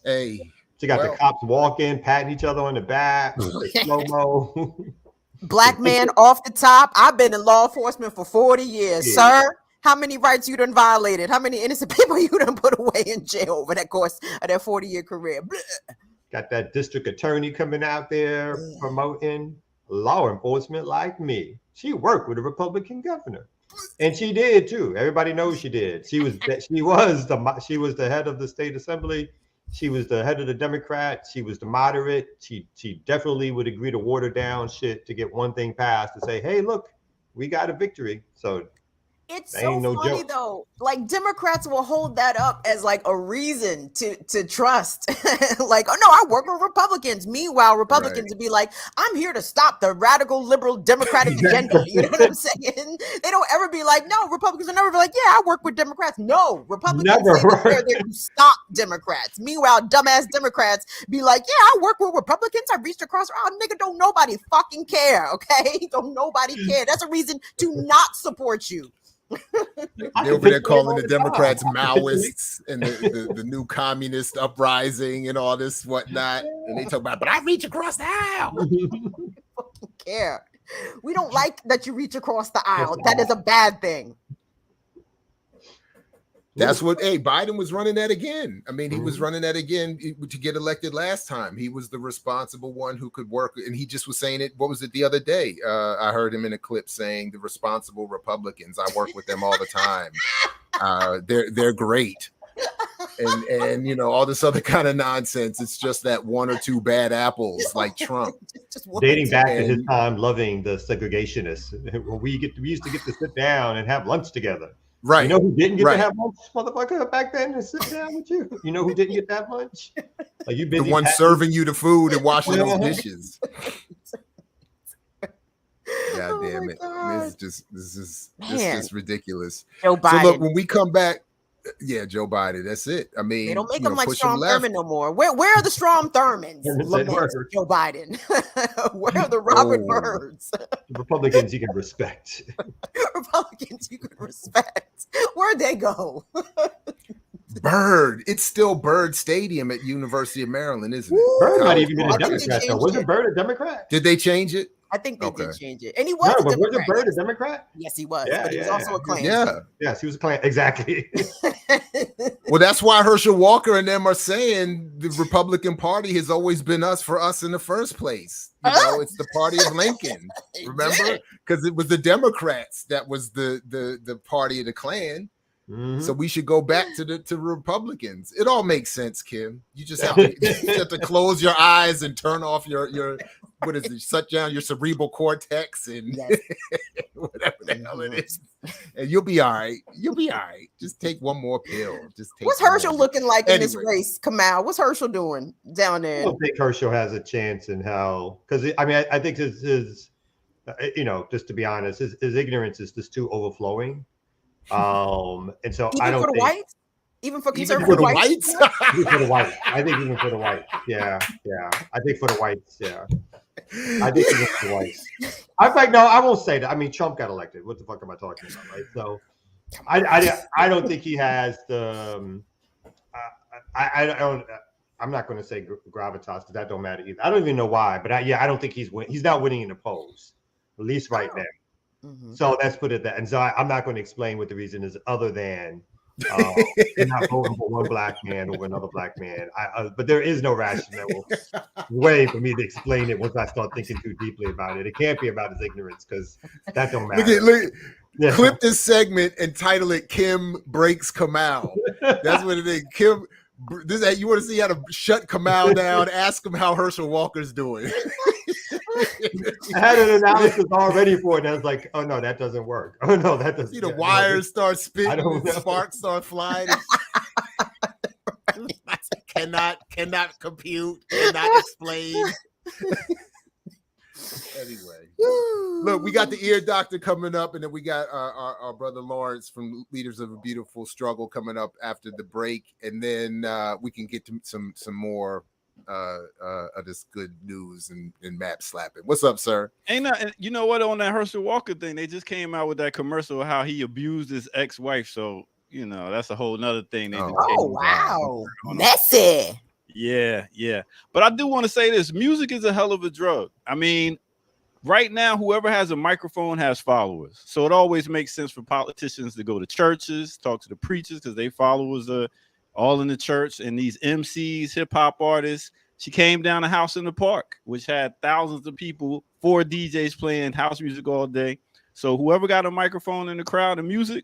Hey, she got the cops walking, patting each other on the back, slow-mo. Black man off the top. I've been in law enforcement for 40 years, sir. How many rights you done violated? How many innocent people you done put away in jail over that course of that 40-year career? Got that district attorney coming out there promoting law enforcement like me. She worked with a Republican governor, and she did too. Everybody knows she did. She was the head of the state assembly. She was the head of the Democrats. She was the moderate. She definitely would agree to water down shit to get one thing passed to say, hey, look, we got a victory. So it's so funny though. Like Democrats will hold that up as like a reason to trust. Like, oh no, I work with Republicans. Meanwhile, Republicans would be like, I'm here to stop the radical liberal Democratic agenda. You know what I'm saying? They don't ever be like, no, Republicans will never be like, yeah, I work with Democrats. No, Republicans say that they're there to stop Democrats. Meanwhile, dumbass Democrats be like, yeah, I work with Republicans. I reached across. Oh, nigga, don't nobody fucking care. Okay, don't nobody care. That's a reason to not support you. They're over there calling the Democrats Maoists and the new communist uprising and all this whatnot. And they talk about, but I reach across the aisle. We fucking care. We don't like that you reach across the aisle. That is a bad thing. That's what, Biden was running that again. I mean, he was running that again to get elected last time. He was the responsible one who could work. And he just was saying it. What was it the other day? I heard him in a clip saying the responsible Republicans. I work with them all the time. They're great. And you know, all this other kind of nonsense. It's just that one or two bad apples like Trump. Dating back to his time loving the segregationists. We used to get to sit down and have lunch together. Right. You know who didn't get to have lunch, motherfucker, back then and sit down with you? You know who didn't get that lunch? Like you've been the one serving you the food and washing those dishes. God damn it. This is just ridiculous. Joe Biden. So look, when we come back, Joe Biden, that's it. I mean, they don't make them like Strom Thurmond no more. Where are the Strom Thurmonds? Joe Biden. Where are the Robert Byrds? Republicans you can respect. Republicans you can respect. Where'd they go? Byrd. It's still Byrd Stadium at University of Maryland, isn't it? Byrd not even been a Democrat though. Wasn't Byrd a Democrat? Did they change it? I think they did change it. And he was a Democrat. Wasn't Byrd a Democrat? Yes, he was. But he was also a Klan. Yeah. Yes, he was a Klan. Exactly. Well, that's why Herschel Walker and them are saying the Republican Party has always been us for us in the first place. You know, it's the party of Lincoln. Remember? Because it was the Democrats that was the party of the Klan. Mm-hmm. So we should go back to Republicans. It all makes sense, Kim. You just have to close your eyes and turn off your what is it? Shut down your cerebral cortex and whatever the hell it is, and you'll be all right. You'll be all right. Just take one more pill. What's Herschel looking like in this race, Kamal? What's Herschel doing down there? I don't think Herschel has a chance in how, because I think his just to be honest, his ignorance is just too overflowing. And so even I don't for the think, whites, even for conservative whites. Even for the whites, I think even for the whites, yeah. I think for the whites, yeah. I think even for the whites. I'm like, no, I won't say that. I mean, Trump got elected. What the fuck am I talking about, right? So, I don't think he has the. I'm not going to say gravitas because that don't matter either. I don't even know why, but I don't think he's not winning in the polls, at least right now. Mm-hmm. So let's put it that. And so I'm not going to explain what the reason is other than not voting for one black man over another black man. But there is no rational way for me to explain it once I start thinking too deeply about it. It can't be about his ignorance because that don't matter. Look, clip this segment and title it "Kim Breaks Kamal." That's what it is. Kim. You want to see how to shut Kamal down? Ask him how Herschel Walker's doing. I had an analysis already for it. And I was like, oh no, that doesn't work. Oh no, that doesn't. See the wires start spinning, and sparks start flying. cannot compute, cannot explain. Anyway, look, we got the ear doctor coming up, and then we got our brother Lawrence from Leaders of a Beautiful Struggle coming up after the break, and then we can get to some more of this good news and map slapping. What's up, sir? Ain't that, you know what, on that Herschel Walker thing, they just came out with that commercial of how he abused his ex-wife. So, you know, that's a whole nother thing. Wow. Messy. Yeah. But I do want to say this. Music is a hell of a drug. I mean, right now, whoever has a microphone has followers. So it always makes sense for politicians to go to churches, talk to the preachers, because they followers are all in the church. And these MCs, hip hop artists, she came down a house in the park, which had thousands of people, 4 DJs playing house music all day. So whoever got a microphone in the crowd and music.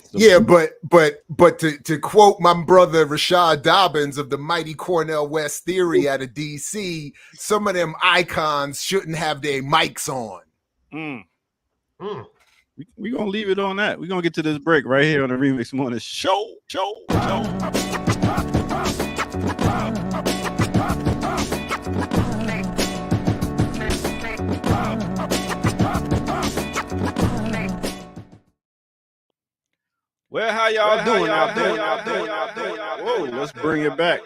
Yeah, but to quote my brother Rashad Dobbins of the mighty Cornell West Theory out of DC, some of them icons shouldn't have their mics on. We're gonna leave it on that. We're gonna get to this break right here on the Remix Morning Show. Well, how y'all doing out there? Whoa, let's bring it back.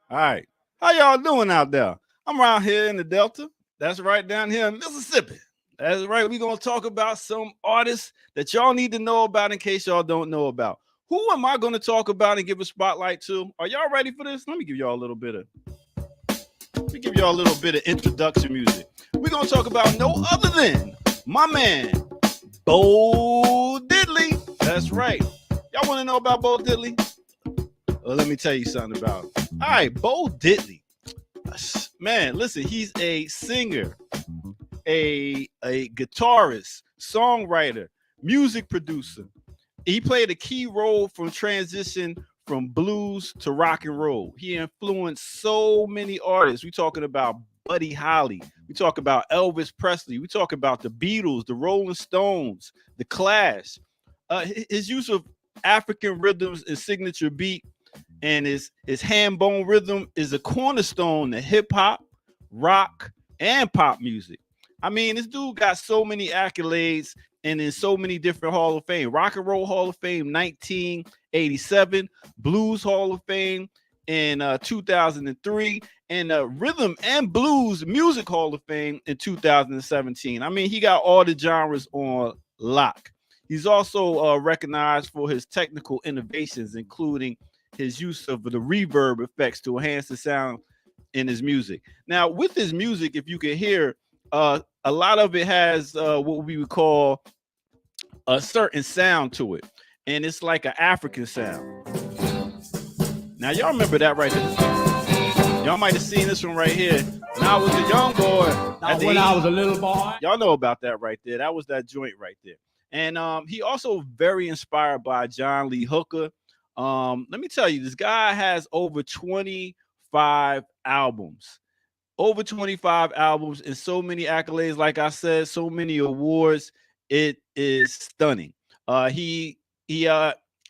All right. How y'all doing out there? I'm around here in the Delta. That's right, down here in Mississippi. That's right. We're going to talk about some artists that y'all need to know about in case y'all don't know about. Who am I going to talk about and give a spotlight to? Are y'all ready for this? Let me give y'all a little bit of introduction music. We're going to talk about no other than my man, Bo Diddley. That's right. Y'all want to know about Bo Diddley? Well, let me tell you something about him. All right, Bo Diddley. Man, listen, he's a singer, a guitarist, songwriter, music producer. He played a key role from transition from blues to rock and roll. He influenced so many artists. We're talking about Buddy Holly. We talk about Elvis Presley. We talk about the Beatles, the Rolling Stones, the Clash. His use of African rhythms and signature beat and his hand bone rhythm is a cornerstone to hip hop, rock, and pop music. I mean, this dude got so many accolades and in so many different Hall of Fame. Rock and Roll Hall of Fame 1987, Blues Hall of Fame in 2003, and Rhythm and Blues Music Hall of Fame in 2017. I mean, he got all the genres on lock. He's also recognized for his technical innovations, including his use of the reverb effects to enhance the sound in his music. Now, with his music, if you can hear, a lot of it has what we would call a certain sound to it, and it's like an African sound. Now, y'all remember that right there? Y'all might have seen this one right here. When I was a young boy. When I was a little boy. Y'all know about that right there. That was that joint right there. And he also very inspired by John Lee Hooker. Let me tell you, this guy has over 25 albums. Over 25 albums and so many accolades, like I said, so many awards. It is stunning. Well,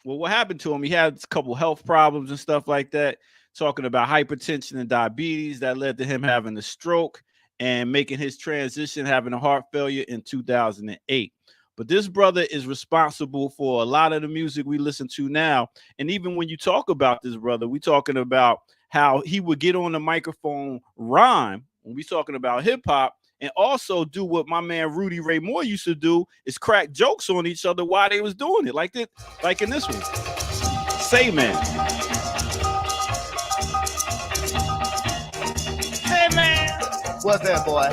what happened to him? He had a couple health problems and stuff like that, talking about hypertension and diabetes that led to him having a stroke and making his transition, having a heart failure in 2008. But this brother is responsible for a lot of the music we listen to now. And even when you talk about this brother, we're talking about how he would get on the microphone, rhyme when we're talking about hip hop, and also do what my man Rudy Ray Moore used to do, is crack jokes on each other while they was doing it, like in this one. Say, man. Hey, man. What's that, boy?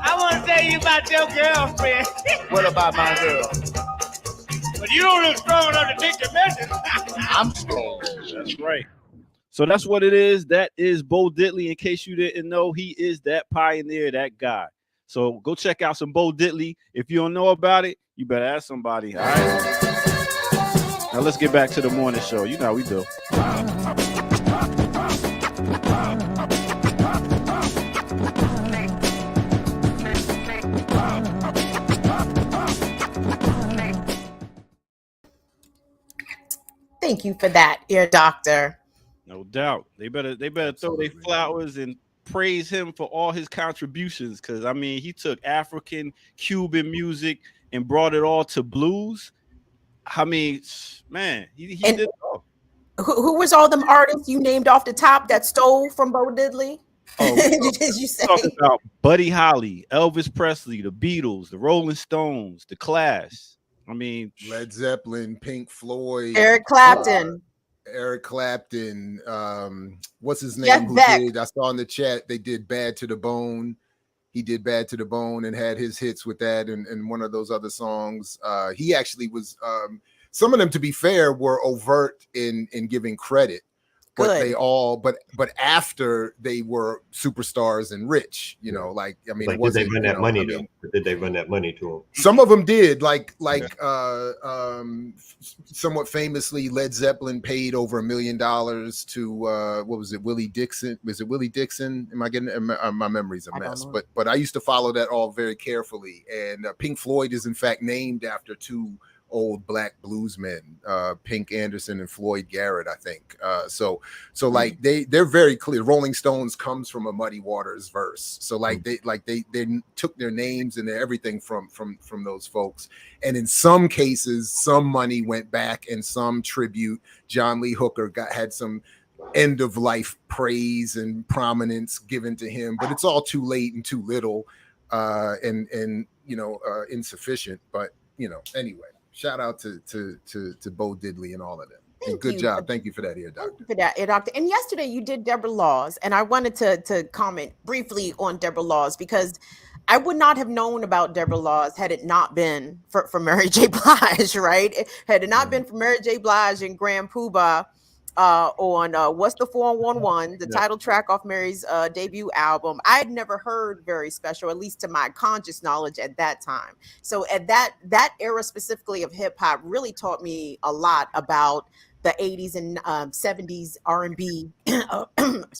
I want to tell you about your girlfriend. What about my girl? But you don't look strong enough to take your message. I'm strong. That's right. So that's what it is. That is Bo Diddley. In case you didn't know, he is that pioneer, that guy. So go check out some Bo Diddley. If you don't know about it, you better ask somebody. All right. Now let's get back to the morning show. You know how we do. Thank you for that, ear doctor. No doubt. They better throw their flowers and praise him for all his contributions. Because I mean, he took African Cuban music and brought it all to blues. I mean, man, he did it all. Who was all them artists you named off the top that stole from Bo Diddley? Oh, Did you say? Talking about Buddy Holly, Elvis Presley, the Beatles, the Rolling Stones, the Clash. I mean, Led Zeppelin, Pink Floyd, Eric Clapton. What's his name? Jeff Who Beck. did? I saw in the chat they did Bad to the Bone. He did Bad to the Bone and had his hits with that and one of those other songs. He actually was some of them, to be fair, were overt in giving credit. But Good. they all, but after they were superstars and rich, you know, like I mean, Like, it wasn't, did they run you that know, money I though? mean, Did they run that money to him? some of them did, somewhat famously, Led Zeppelin paid over $1 million to what was it, Willie Dixon? Was it Willie Dixon? Am I getting my memory's a mess? But I used to follow that all very carefully. And Pink Floyd is in fact named after two old black bluesmen, Pink Anderson and Floyd Garrett, I think. So like they're very clear. Rolling Stones comes from a Muddy Waters verse. So like they took their names and their everything from those folks. And in some cases, some money went back and some tribute. John Lee Hooker had some end of life praise and prominence given to him, but it's all too late and too little, and you know, insufficient. But you know, anyway. Shout out to Bo Diddley and all of them. And good job. Thank you for that, ear doctor. For that, ear doctor. And yesterday you did Deborah Laws, and I wanted to comment briefly on Deborah Laws because I would not have known about Deborah Laws had it not been for Mary J. Blige, right? Had it not been for Mary J. Blige and Grand Poobah on What's the 411, the title track off Mary's debut album. I had never heard Very Special, at least to my conscious knowledge at that time. So at that era specifically of hip hop really taught me a lot about the 80s and 70s R&B,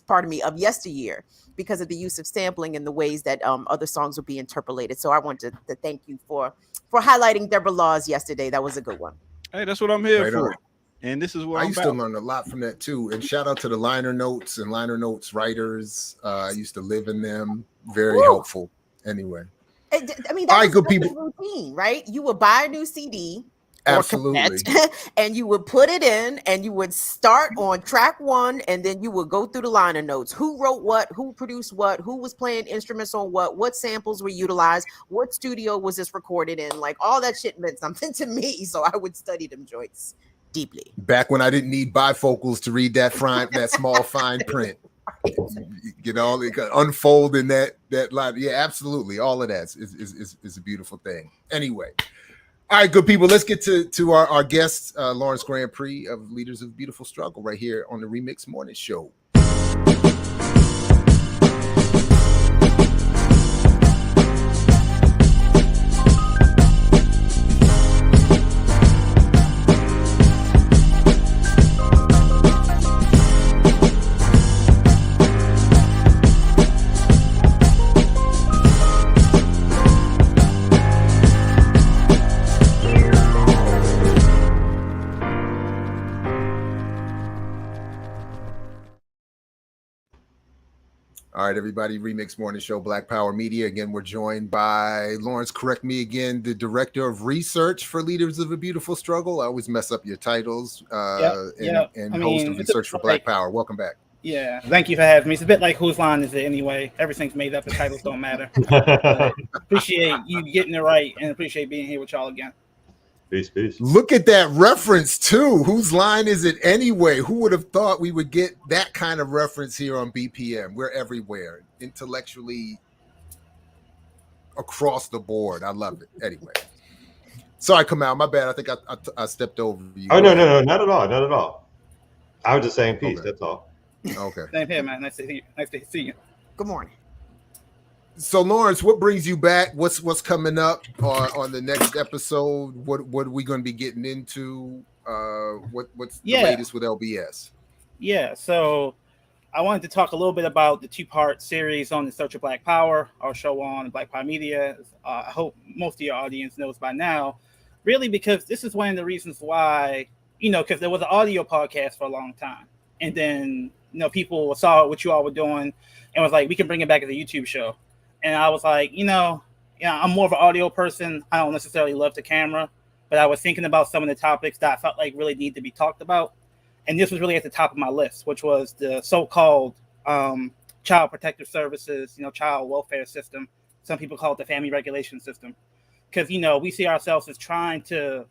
pardon me, of yesteryear because of the use of sampling and the ways that other songs would be interpolated. So I wanted to thank you for highlighting Deborah Laws yesterday. That was a good one. Hey, that's what I'm here Right for. on. And this is what I I'm used about. to learn a lot from that too. And shout out to the liner notes and liner notes writers. I used to live in them. Very helpful. Anyway. I mean, that was good people. Routine, right? You would buy a new CD. Absolutely. And you would put it in and you would start on track one and then you would go through the liner notes. Who wrote what? Who produced what? Who was playing instruments on what? What samples were utilized? What studio was this recorded in? Like all that shit meant something to me. So I would study them joints deeply. Back when I didn't need bifocals to read that small fine print. You know, it could unfold in that line. Yeah, absolutely. All of that is a beautiful thing. Anyway. All right, good people. Let's get to our guest, Lawrence Grand Prix of Leaders of Beautiful Struggle, right here on the Remix Morning Show. All right, everybody, Remix Morning Show, Black Power Media. Again, we're joined by Lawrence, correct me again, the Director of Research for Leaders of a Beautiful Struggle. I always mess up your titles. And host of Research for Black Power. Welcome back. Yeah, thank you for having me. It's a bit like whose line is it anyway? Everything's made up. The titles don't matter. Appreciate you getting it right and appreciate being here with y'all again. Peace. Look at that reference too. Whose line is it anyway? Who would have thought we would get that kind of reference here on BPM? We're everywhere, intellectually across the board. I love it. Anyway, sorry, Kamal. My bad. I think I stepped over you. Oh no, not at all. I was just saying peace. Okay. That's all. Okay. Same here, man. Nice to see you. Good morning. So Lawrence, what brings you back? What's coming up on the next episode? What are we going to be getting into? What's the latest with LBS? Yeah, so I wanted to talk a little bit about the two-part series on the Search of Black Power, our show on Black Power Media. I hope most of your audience knows by now, really because this is one of the reasons why because there was an audio podcast for a long time, and then people saw what you all were doing and was like, we can bring it back as a YouTube show. And I was like, I'm more of an audio person. I don't necessarily love the camera, but I was thinking about some of the topics that I felt like really need to be talked about. And this was really at the top of my list, which was the so-called child protective services, child welfare system. Some people call it the family regulation system. Because, we see ourselves as trying to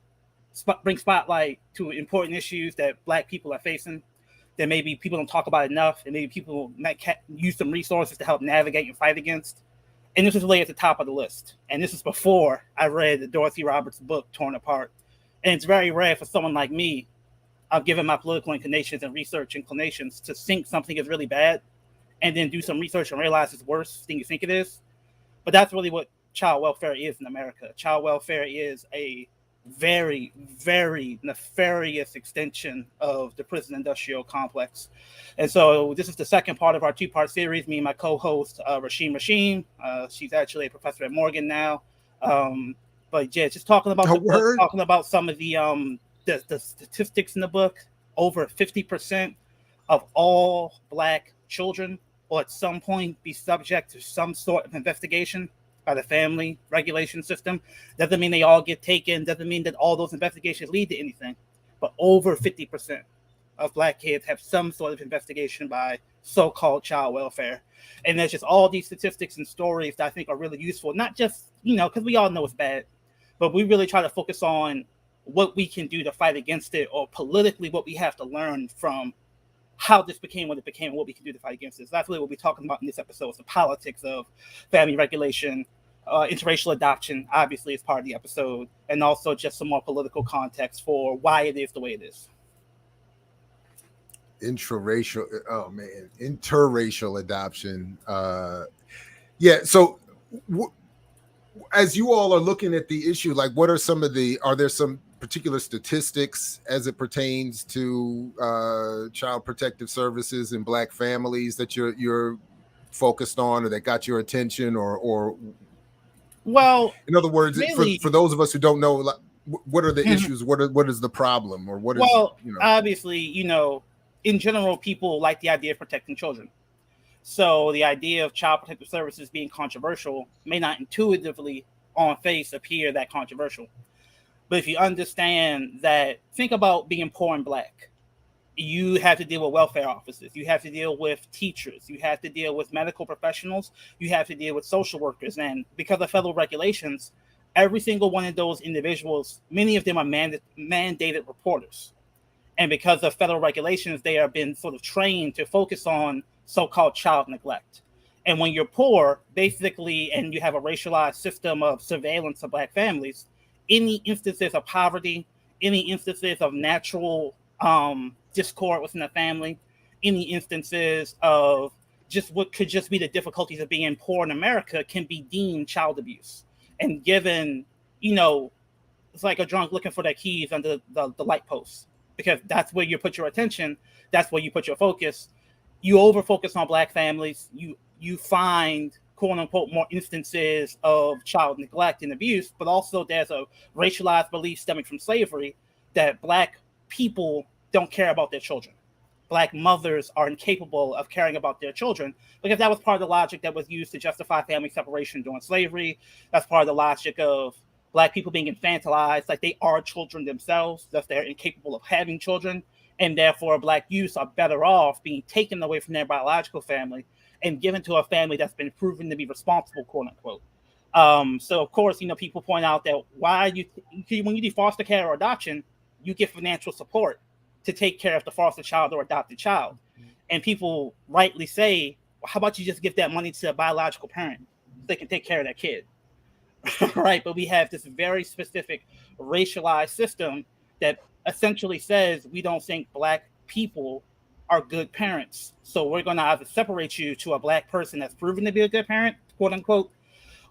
bring spotlight to important issues that Black people are facing that maybe people don't talk about enough, and maybe people might use some resources to help navigate and fight against. And this was really at the top of the list. And this is before I read Dorothy Roberts' book, Torn Apart. And it's very rare for someone like me, given my political inclinations and research inclinations, to think something is really bad and then do some research and realize it's worse than you think it is. But that's really what child welfare is in America. Child welfare is a very, very nefarious extension of the prison industrial complex. And so this is the second part of our two-part series. Me and my co-host, Rasheem. She's actually a professor at Morgan now. But yeah, just talking about talking about some of the statistics in the book. Over 50% of all Black children will at some point be subject to some sort of investigation by the family regulation system. Doesn't mean they all get taken, doesn't mean that all those investigations lead to anything, but over 50% of Black kids have some sort of investigation by so-called child welfare. And there's just all these statistics and stories that I think are really useful, not just, because we all know it's bad, but we really try to focus on what we can do to fight against it, or politically what we have to learn from how this became what it became and what we can do to fight against it. So that's really what we're talking about in this episode, is the politics of family regulation. Interracial adoption, obviously, is part of the episode, and also just some more political context for why it is the way it is. Interracial adoption. So as you all are looking at the issue, like, what are are there some particular statistics as it pertains to child protective services in Black families that you're focused on, or that got your attention, or well, in other words, really, for those of us who don't know, like, what are the issues? What is the problem, or what is? Well, obviously, in general, people like the idea of protecting children. So the idea of child protective services being controversial may not intuitively on face appear that controversial. But if you understand that, think about being poor and Black. You have to deal with welfare officers. You have to deal with teachers. You have to deal with medical professionals. You have to deal with social workers. And because of federal regulations, every single one of those individuals, many of them are mandated reporters. And because of federal regulations, they have been sort of trained to focus on so-called child neglect. And when you're poor, basically, and you have a racialized system of surveillance of Black families, any instances of poverty, any instances of natural discord within the family, any instances of just what could just be the difficulties of being poor in America can be deemed child abuse. And given, it's like a drunk looking for their keys under the light post, because that's where you put your attention, that's where you put your focus. You over-focus on Black families, you find, quote unquote, more instances of child neglect and abuse, but also there's a racialized belief stemming from slavery that Black people don't care about their children. Black mothers are incapable of caring about their children, because that was part of the logic that was used to justify family separation during slavery. That's part of the logic of Black people being infantilized, like they are children themselves, thus they're incapable of having children, and therefore Black youths are better off being taken away from their biological family and given to a family that's been proven to be responsible, quote unquote. So of course, people point out that when you do foster care or adoption, you get financial support to take care of the foster child or adopted child. And people rightly say, well, how about you just give that money to a biological parent so they can take care of that kid? Right? But we have this very specific racialized system that essentially says we don't think Black people are good parents. So we're going to either separate you to a Black person that's proven to be a good parent, quote unquote,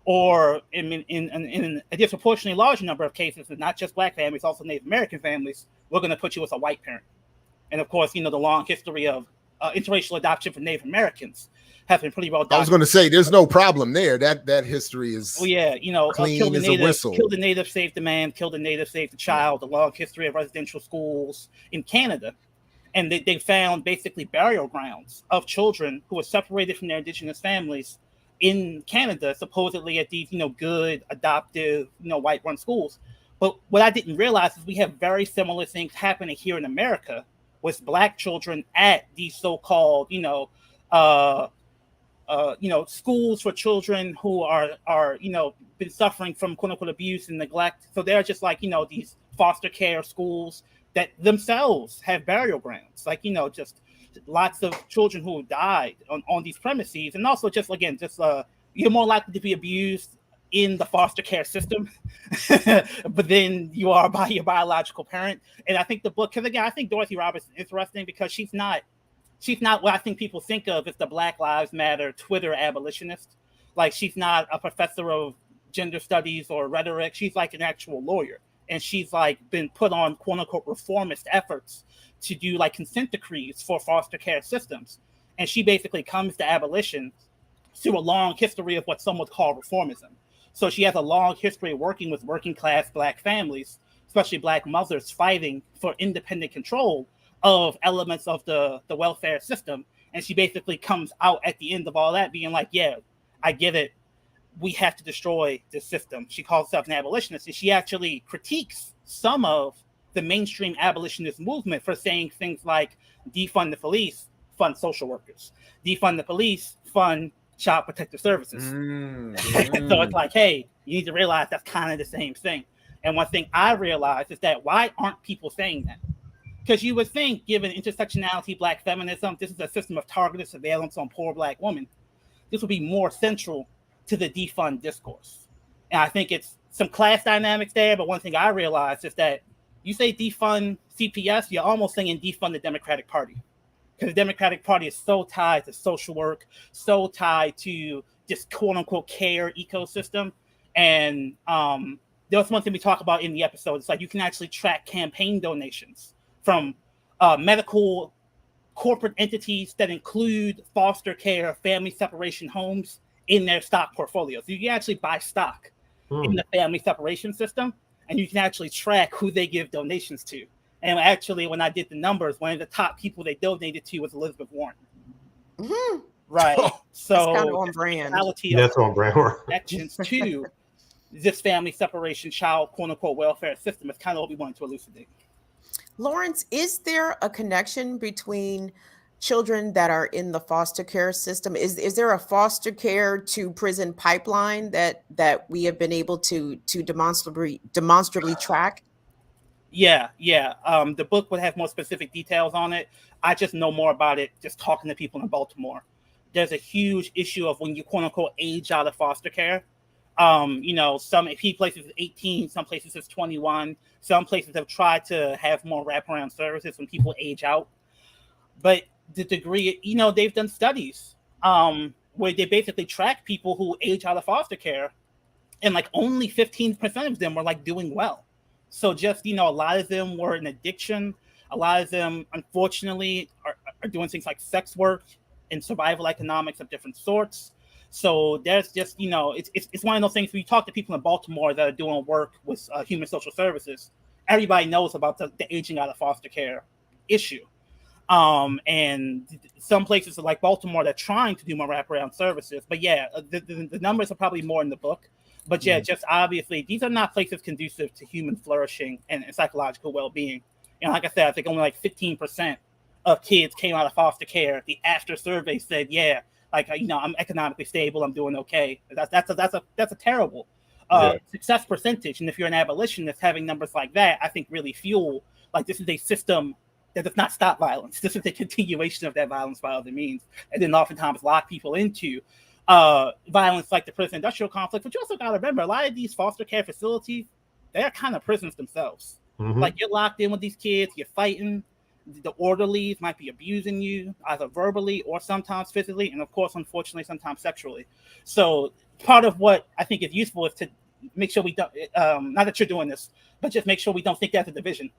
or in a disproportionately large number of cases, and not just Black families, also Native American families, we're going to put you with a white parent. And of course, the long history of interracial adoption for Native Americans has been pretty well I was documented. going to say there's no problem there. That history is Kill clean the as a native, whistle. kill the native, save the man, kill the native, save the child. The long history of residential schools in Canada, and they found basically burial grounds of children who were separated from their indigenous families in Canada, supposedly at these good adoptive white run schools. But what I didn't realize is we have very similar things happening here in America with Black children at these so-called schools for children who are been suffering from quote unquote abuse and neglect. So they're just like these foster care schools that themselves have burial grounds, just lots of children who have died on these premises. And also you're more likely to be abused in the foster care system but then you are by your biological parent. And I think the book, because again, I think Dorothy Roberts is interesting because she's not what I think people think of as the Black Lives Matter Twitter abolitionist. Like, she's not a professor of gender studies or rhetoric. She's like an actual lawyer, and she's like been put on quote unquote reformist efforts to do like consent decrees for foster care systems. And she basically comes to abolition through a long history of what some would call reformism. So she has a long history of working with working class Black families, especially Black mothers, fighting for independent control of elements of the welfare system. And she basically comes out at the end of all that being like, yeah, I get it. We have to destroy this system. She calls herself an abolitionist, and she actually critiques some of the mainstream abolitionist movement for saying things like defund the police, fund social workers, defund the police, fund child protective services. So it's like, hey, you need to realize that's kind of the same thing. And one thing I realized is that why aren't people saying that? Because you would think, given intersectionality, Black feminism, this is a system of targeted surveillance on poor Black women, this would be more central to the defund discourse. And I think it's some class dynamics there, but one thing I realized is that you say defund CPS, you're almost saying defund the Democratic Party. Because the Democratic Party is so tied to social work, so tied to this quote-unquote care ecosystem. And there was one thing we talked about in the episode. It's like you can actually track campaign donations from medical corporate entities that include foster care, family separation homes in their stock portfolios. You can actually buy stock in the family separation system, and you can actually track who they give donations to. And actually, when I did the numbers, one of the top people they donated to was Elizabeth Warren. Mm-hmm. Right. So that's kind of on brand. That's on brand. Connections to this family separation, child, quote unquote, welfare system is kind of what we wanted to elucidate. Lawrence, is there a connection between children that are in the foster care system? Is there a foster care to prison pipeline that we have been able to demonstrably track? Yeah. The book would have more specific details on it. I just know more about it just talking to people in Baltimore. There's a huge issue of when you quote unquote age out of foster care. Some places it's 18, some places it's 21. Some places have tried to have more wraparound services when people age out. But the degree, they've done studies where they basically track people who age out of foster care, and like only 15% of them were like doing well. So just, a lot of them were in addiction. A lot of them, unfortunately, are doing things like sex work and survival economics of different sorts. So there's just, it's one of those things where you talk to people in Baltimore that are doing work with human social services. Everybody knows about the aging out of foster care issue. And some places like Baltimore, they're trying to do more wraparound services. But yeah, the numbers are probably more in the book. But yeah, just obviously, these are not places conducive to human flourishing and psychological well-being. And like I said, I think only like 15% of kids came out of foster care. The after survey said, yeah, I'm economically stable, I'm doing okay. That's a terrible success percentage. And if you're an abolitionist, having numbers like that, I think really fuel, like this is a system that does not stop violence. This is a continuation of that violence by other means. And then oftentimes lock people into violence like the prison industrial complex. But you also got to remember, a lot of these foster care facilities, they're kind of prisons themselves. Mm-hmm. Like you're locked in with these kids, you're fighting. The orderlies might be abusing you either verbally or sometimes physically, and of course, unfortunately, sometimes sexually. So part of what I think is useful is to make sure we don't, not that you're doing this, but just make sure we don't think there's a division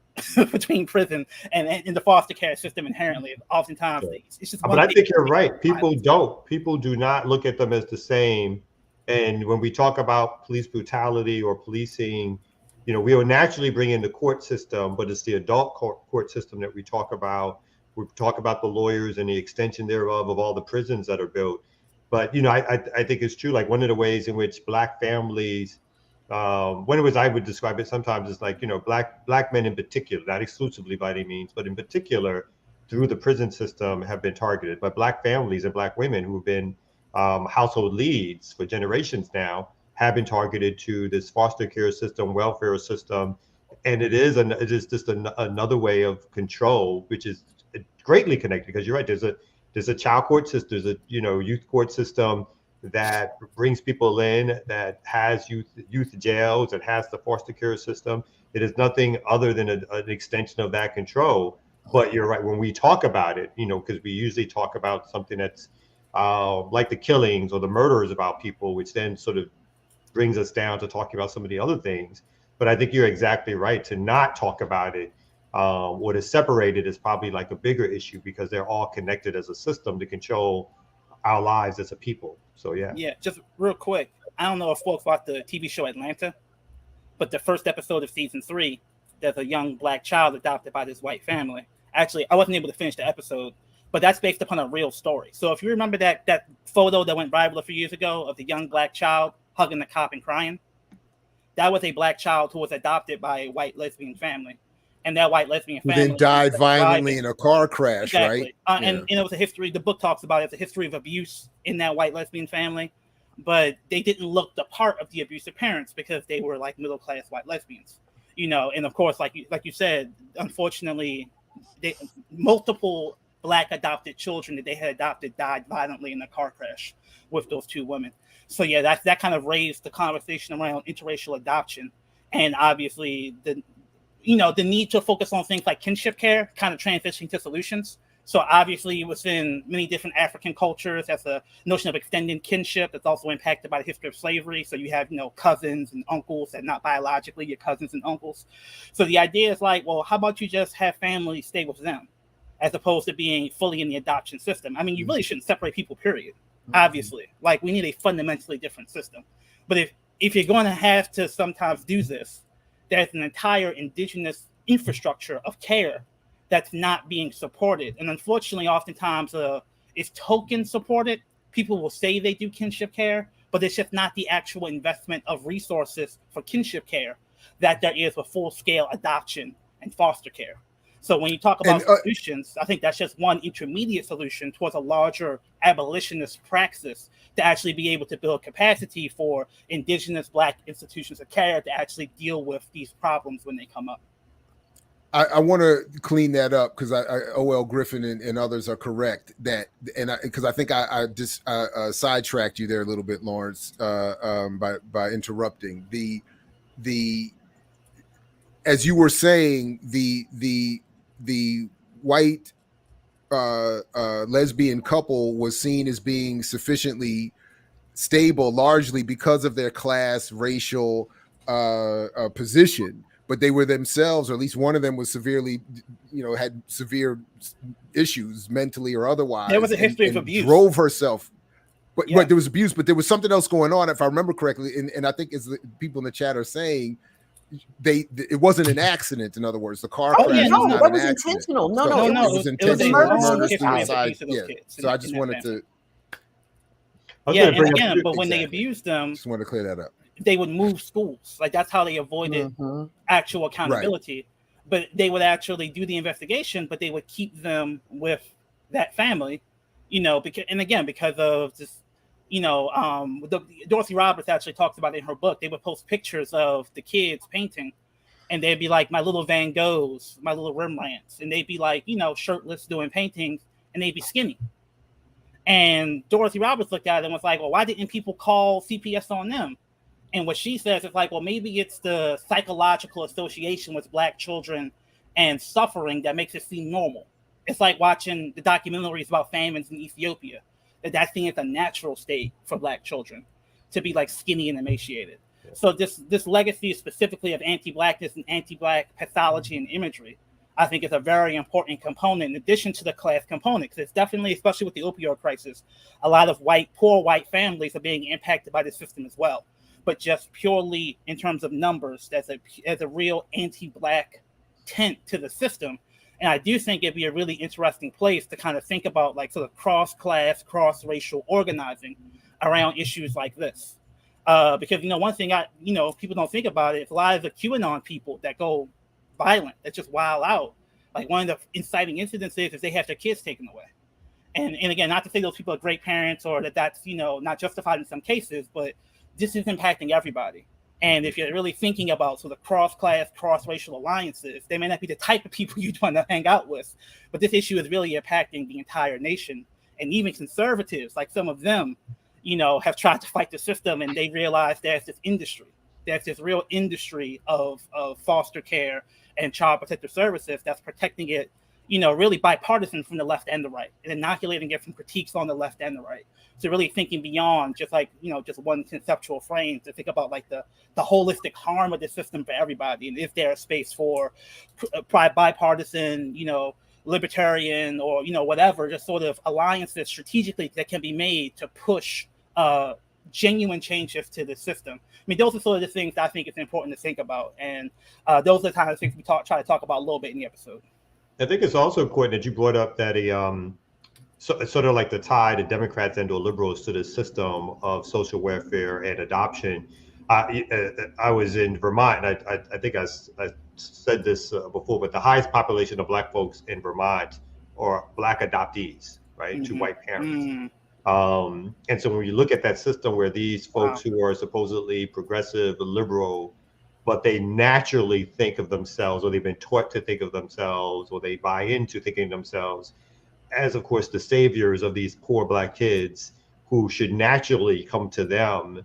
between prison and the foster care system inherently. Oftentimes, it's just. But I think you're right. People do not look at them as the same. And when we talk about police brutality or policing, you know, we will naturally bring in the court system, but it's the adult court system that we talk about. We talk about the lawyers and the extension thereof of all the prisons that are built. But, you know, I think it's true. Like one of the ways in which Black families, one of the ways I would describe it sometimes is like, you know, black men in particular, not exclusively by any means, but in particular through the prison system have been targeted. But Black families and Black women who have been household leads for generations now have been targeted to this foster care system, welfare system. And it is just another way of control, which is greatly connected, because you're right. There's a child court system, there's a youth court system that brings people in, that has youth jails, that has the foster care system. It is nothing other than an extension of that control. But you're right, when we talk about it, you know, because we usually talk about something that's like the killings or the murders about people, which then sort of brings us down to talking about some of the other things. But I think you're exactly right to not talk about it. What is separated is probably like a bigger issue, because they're all connected as a system to control our lives as a people. So yeah, just real quick, I don't know if folks watch the TV show Atlanta, but the first episode of season 3, there's a young Black child adopted by this white family. Actually, I wasn't able to finish the episode, but that's based upon a real story. So if you remember that photo that went viral a few years ago of the young Black child hugging the cop and crying, that was a Black child who was adopted by a white lesbian family. And that white lesbian family then died violently in a car crash, exactly. right? And it was a history. The book talks about it. It's a history of abuse in that white lesbian family, but they didn't look the part of the abusive parents because they were like middle class white lesbians, you know. And of course, like you said, unfortunately, multiple Black adopted children that they had adopted died violently in a car crash with those 2 women. So yeah, that kind of raised the conversation around interracial adoption, and obviously the need to focus on things like kinship care kind of transitioning to solutions. So obviously within many different African cultures, that's a notion of extended kinship that's also impacted by the history of slavery. So you have, cousins and uncles that not biologically your cousins and uncles. So the idea is like, well, how about you just have families stay with them as opposed to being fully in the adoption system? I mean, you really shouldn't separate people, period. Obviously, like we need a fundamentally different system. But if you're going to have to sometimes do this, there's an entire indigenous infrastructure of care that's not being supported. And unfortunately, oftentimes it's token supported. People will say they do kinship care, but it's just not the actual investment of resources for kinship care that there is with full-scale adoption and foster care. So when you talk about solutions, I think that's just one intermediate solution towards a larger abolitionist praxis to actually be able to build capacity for indigenous Black institutions of care to actually deal with these problems when they come up. I want to clean that up, because O.L. Griffin and others are correct because I think I just sidetracked you there a little bit, Lawrence, by interrupting. The as you were saying, the white lesbian couple was seen as being sufficiently stable, largely because of their class, racial position. But they were themselves, or at least one of them was severely, had severe issues mentally or otherwise. There was a history of abuse. Drove herself. But there was abuse, but there was something else going on, if I remember correctly. And I think, as the people in the chat are saying, it wasn't an accident. In other words, the car crash was not that an was accident. intentional. No, it was intentional. Murder suicide. So I just wanted to. And again, but when they abused them, just want to clear that up. They would move schools. Like that's how they avoided actual accountability. Right. But they would actually do the investigation, but they would keep them with that family, because of this, Dorothy Roberts actually talks about it in her book. They would post pictures of the kids painting, and they'd be like, my little Van Goghs, my little Rembrandts, and they'd be like, shirtless doing paintings, and they'd be skinny. And Dorothy Roberts looked at it and was like, well, why didn't people call CPS on them? And what she says is like, well, maybe it's the psychological association with Black children and suffering that makes it seem normal. It's like watching the documentaries about famines in Ethiopia. That's seen as a natural state for Black children to be like skinny and emaciated. So this legacy specifically of anti-blackness and anti-black pathology and imagery, I think is a very important component in addition to the class component. Because it's definitely, especially with the opioid crisis, a lot of poor white families are being impacted by the system as well. But just purely in terms of numbers, there's a real anti-black tint to the system. And I do think it'd be a really interesting place to kind of think about like sort of cross-class, cross-racial organizing around issues like this. Because, one thing people don't think about it, is a lot of the QAnon people that go violent, that just wild out. Like one of the inciting incidents is they have their kids taken away. And again, not to say those people are great parents or that's, not justified in some cases, but this is impacting everybody. And if you're really thinking about sort of cross-class, cross-racial alliances, they may not be the type of people you'd want to hang out with, but this issue is really impacting the entire nation. And even conservatives, like some of them, have tried to fight the system, and they realize there's this real industry of foster care and child protective services that's protecting it, really bipartisan from the left and the right, and inoculating it from critiques on the left and the right. So really thinking beyond just like, just one conceptual frame to think about like the holistic harm of the system for everybody. And is there a space for bipartisan, libertarian or, whatever, just sort of alliances strategically that can be made to push genuine changes to the system. I mean, those are sort of the things I think it's important to think about. And those are the kind of things we try to talk about a little bit in the episode. I think it's also important that you brought up that sort of like the tie to Democrats and or liberals to the system of social welfare and adoption. I was in Vermont, and I think I said this before, but the highest population of Black folks in Vermont are Black adoptees, right? To white parents. And so when you look at that system where these folks who are supposedly progressive, liberal, but they naturally think of themselves, or they've been taught to think of themselves, or they buy into thinking of themselves as, of course, the saviors of these poor Black kids who should naturally come to them,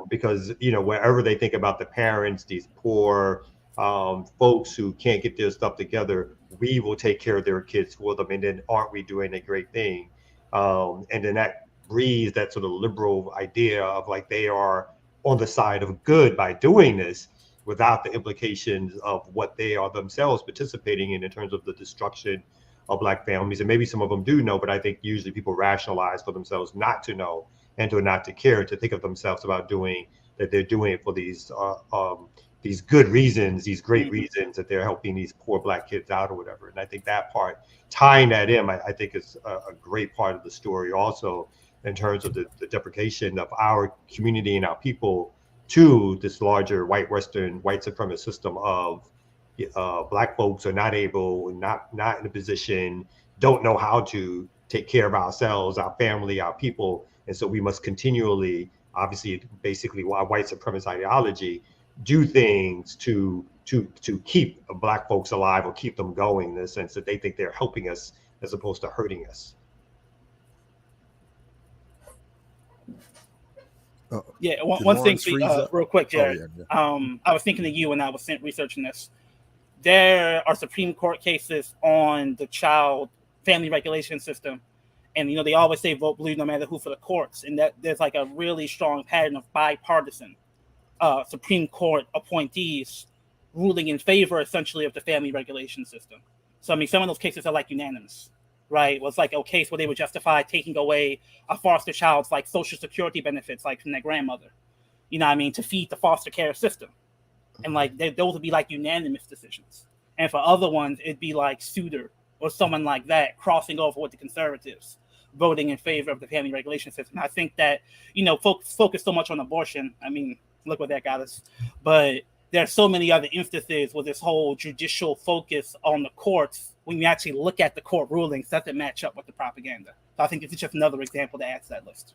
because, wherever they think about the parents, these poor folks who can't get their stuff together, we will take care of their kids for them. And then aren't we doing a great thing? And then that breeds that sort of liberal idea of like they are on the side of good by doing this, without the implications of what they are themselves participating in terms of the destruction of Black families. And maybe some of them do know, but I think usually people rationalize for themselves not to know and to not to care, to think of themselves about doing that they're doing it for these good reasons, these great reasons that they're helping these poor Black kids out or whatever. And I think that part, tying that in, I think is a great part of the story also, in terms of the deprecation of our community and our people to this larger white Western white supremacist system of Black folks are not able, not in a position, don't know how to take care of ourselves, our family, our people. And so we must continually, obviously, basically white supremacist ideology, do things to keep Black folks alive or keep them going, in the sense that they think they're helping us as opposed to hurting us. Yeah, one thing, real quick, Jared. I was thinking of you when I was researching this. There are Supreme Court cases on the child family regulation system, and they always say vote blue no matter who for the courts, and that there's like a really strong pattern of bipartisan Supreme Court appointees ruling in favor, essentially, of the family regulation system. So I mean, some of those cases are like unanimous. Right, it was like a case where they would justify taking away a foster child's like social security benefits, like from their grandmother, to feed the foster care system, and like those would be like unanimous decisions. And for other ones, it'd be like Souter or someone like that crossing over with the conservatives, voting in favor of the family regulation system. I think that folks focus so much on abortion. I mean, look what that got us. But there are so many other instances where this whole judicial focus on the courts, when you actually look at the court rulings, doesn't match up with the propaganda. So I think this is just another example to add to that list.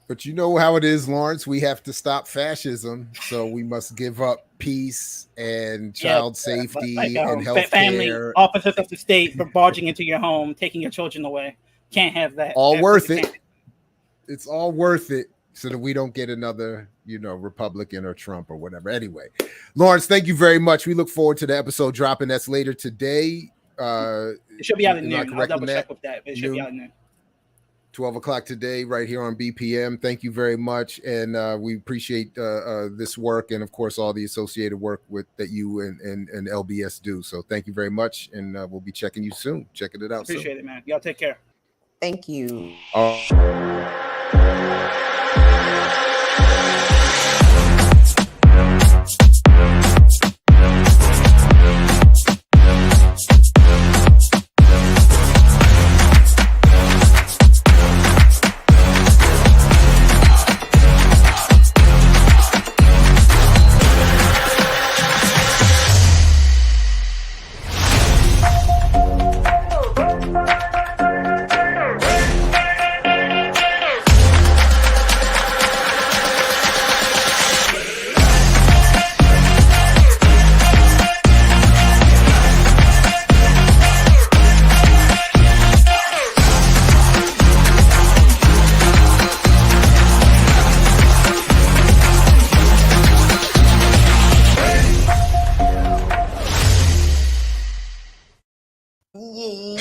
But you know how it is, Lawrence. We have to stop fascism, so we must give up peace and child safety and health family, care. Officers of the state for barging into your home, taking your children away. Can't have that. All worth it. It's all worth it, so that we don't get another, Republican or Trump or whatever. Anyway, Lawrence, thank you very much. We look forward to the episode dropping. That's later today. It should be out in noon. I'll double check with that. But it should be out in noon. 12 o'clock today, right here on BPM. Thank you very much, and we appreciate this work, and of course all the associated work that you and LBS do. So thank you very much, and we'll be checking you soon. Checking it out. Appreciate it, man. Y'all take care. Thank you.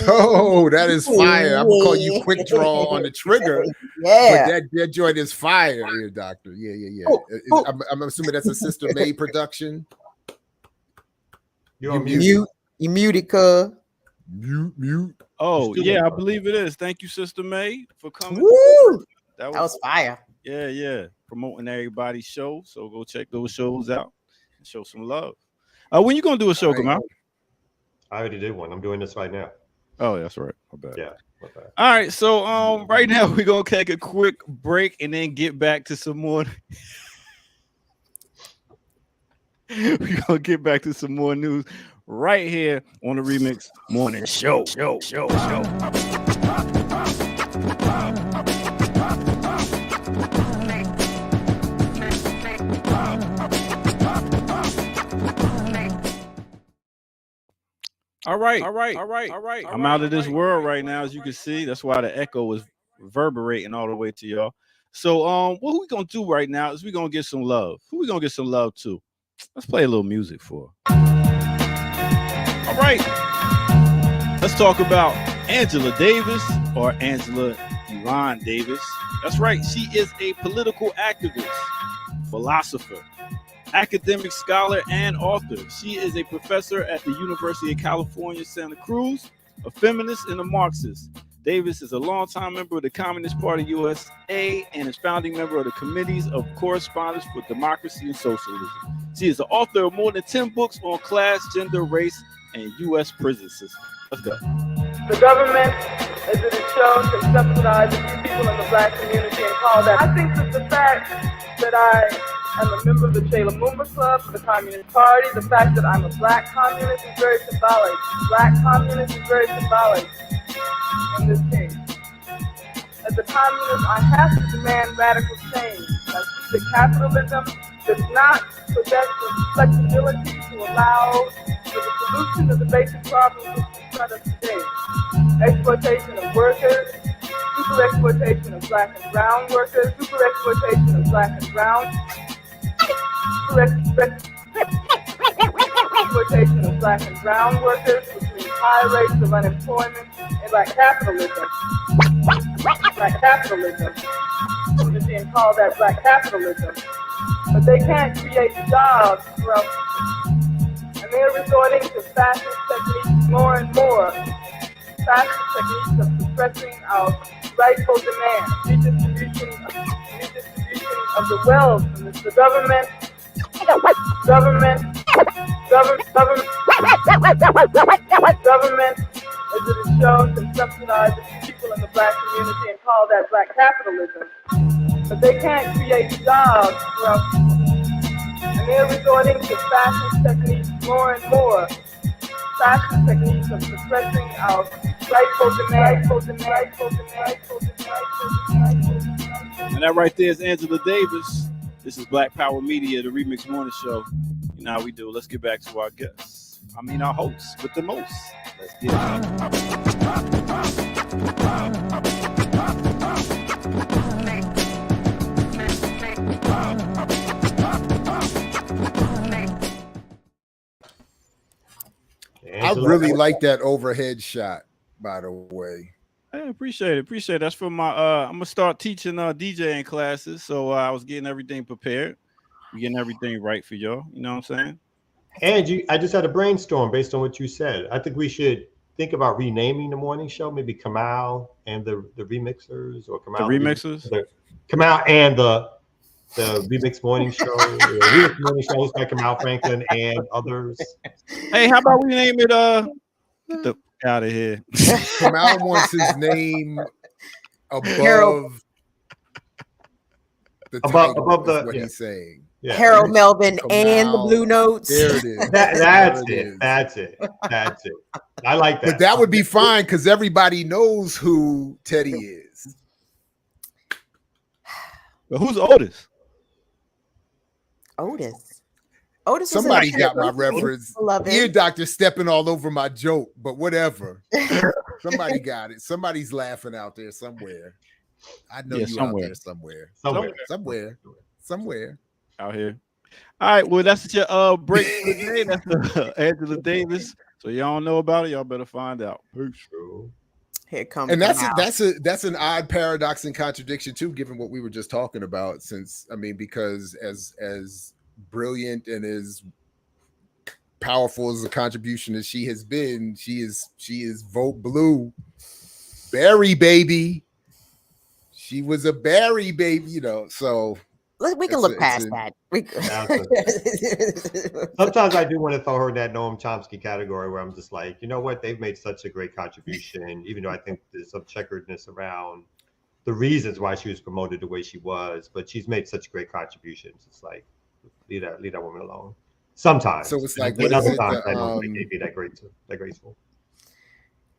Oh, that is fire. I'm gonna call you quick draw on the trigger. Yeah. But that joint is fire here, Doctor. Yeah. I'm assuming that's a Sister May production. You're You muted, cuz. Mute. Oh, yeah, I believe it is. Thank you, Sister May, for coming. Woo! That was fire. Yeah. Promoting everybody's show. So go check those shows out and show some love. When you gonna do a show, Kamal? I already did one. I'm doing this right now. Oh, that's right. My bad. Yeah. Okay. All right. So right now we're gonna take a quick break and then get back to some more. We're gonna get back to some more news right here on the Remix Morning Show. All right. I'm out of this world right now, as you can see. That's why the echo is reverberating all the way to y'all. So what we gonna do right now is we're gonna get some love. Who we gonna get some love to? Let's play a little music for. All right. Let's talk about Angela Davis, or Angela Yvonne Davis. That's right. She is a political activist, philosopher, academic scholar, and author. She is a professor at the University of California, Santa Cruz, a feminist and a Marxist. Davis is a longtime member of the Communist Party USA and is founding member of the Committees of Correspondence for Democracy and Socialism. She is the author of more than 10 books on class, gender, race, and U.S. prison system. Let's go. The government, as it is shown, can subsidize a few people in the black community and call that. I think that the fact that I am a member of the Che Lumumba Club for the Communist Party, the fact that I'm a black communist is very symbolic. Black communist is very symbolic in this case. As a communist, I have to demand radical change. I see that capitalism does not possess the flexibility to allow for the solution of the basic problems which confront us today. Exploitation of workers, super exploitation of black and brown workers, super exploitation of black and brown, super exploitation of black and brown workers, which means high rates of unemployment, and black capitalism. Black capitalism. It's being called that black capitalism. But they can't create jobs throughout the country. And they're resorting to fascist techniques more and more. Fascist techniques of suppressing our rightful demand, redistribution of the wealth from the government, as it is shown, can subsidize a few people in the black community and call that black capitalism. But they can't create jobs throughout the country. And they're resorting to fascist techniques more and more. Fascist techniques of suppressing our rightful demand. And that right there is Angela Davis. This is Black Power Media, the Remix Morning Show. You know how we do. Let's get back to our guests. I mean, our hosts with the most. Let's get it. I really like that overhead shot, by the way. I appreciate it. That's for my I'm gonna start teaching DJing classes. So I was getting everything prepared. We're getting everything right for y'all. You know what I'm saying? And I just had a brainstorm based on what you said. I think we should think about renaming the morning show, maybe Kamal and the remixers, or Kamal Kamal and the remix morning show, remix morning shows by Kamal Franklin and others. Hey, how about we name it get the out of here. Kamal wants his name above the title, above the what he's saying. Yeah. Harold Melvin Kamal, and the Blue Notes. There it is. That's it. I like that. But that would be fine because everybody knows who Teddy is. But who's Otis? Otis. Somebody got my reference. Ear doctor stepping all over my joke, but whatever. Somebody got it. Somebody's laughing out there somewhere. I know you out there somewhere. Out here. All right, well, that's your break for the day. That's Angela Davis. So y'all don't know about it, y'all better find out. Peace. Here comes, and that's an odd paradox and contradiction too, given what we were just talking about. Since because as brilliant and as powerful as a contribution as she has been, she is vote blue, Barry baby. She was a Barry baby, so. We can look past that. Sometimes I do want to throw her in that Noam Chomsky category where I'm just like, you know what? They've made such a great contribution, even though I think there's some checkeredness around the reasons why she was promoted the way she was, but she's made such great contributions. It's like, leave that woman alone. Sometimes. So it's like, other times I don't think they'd be that graceful.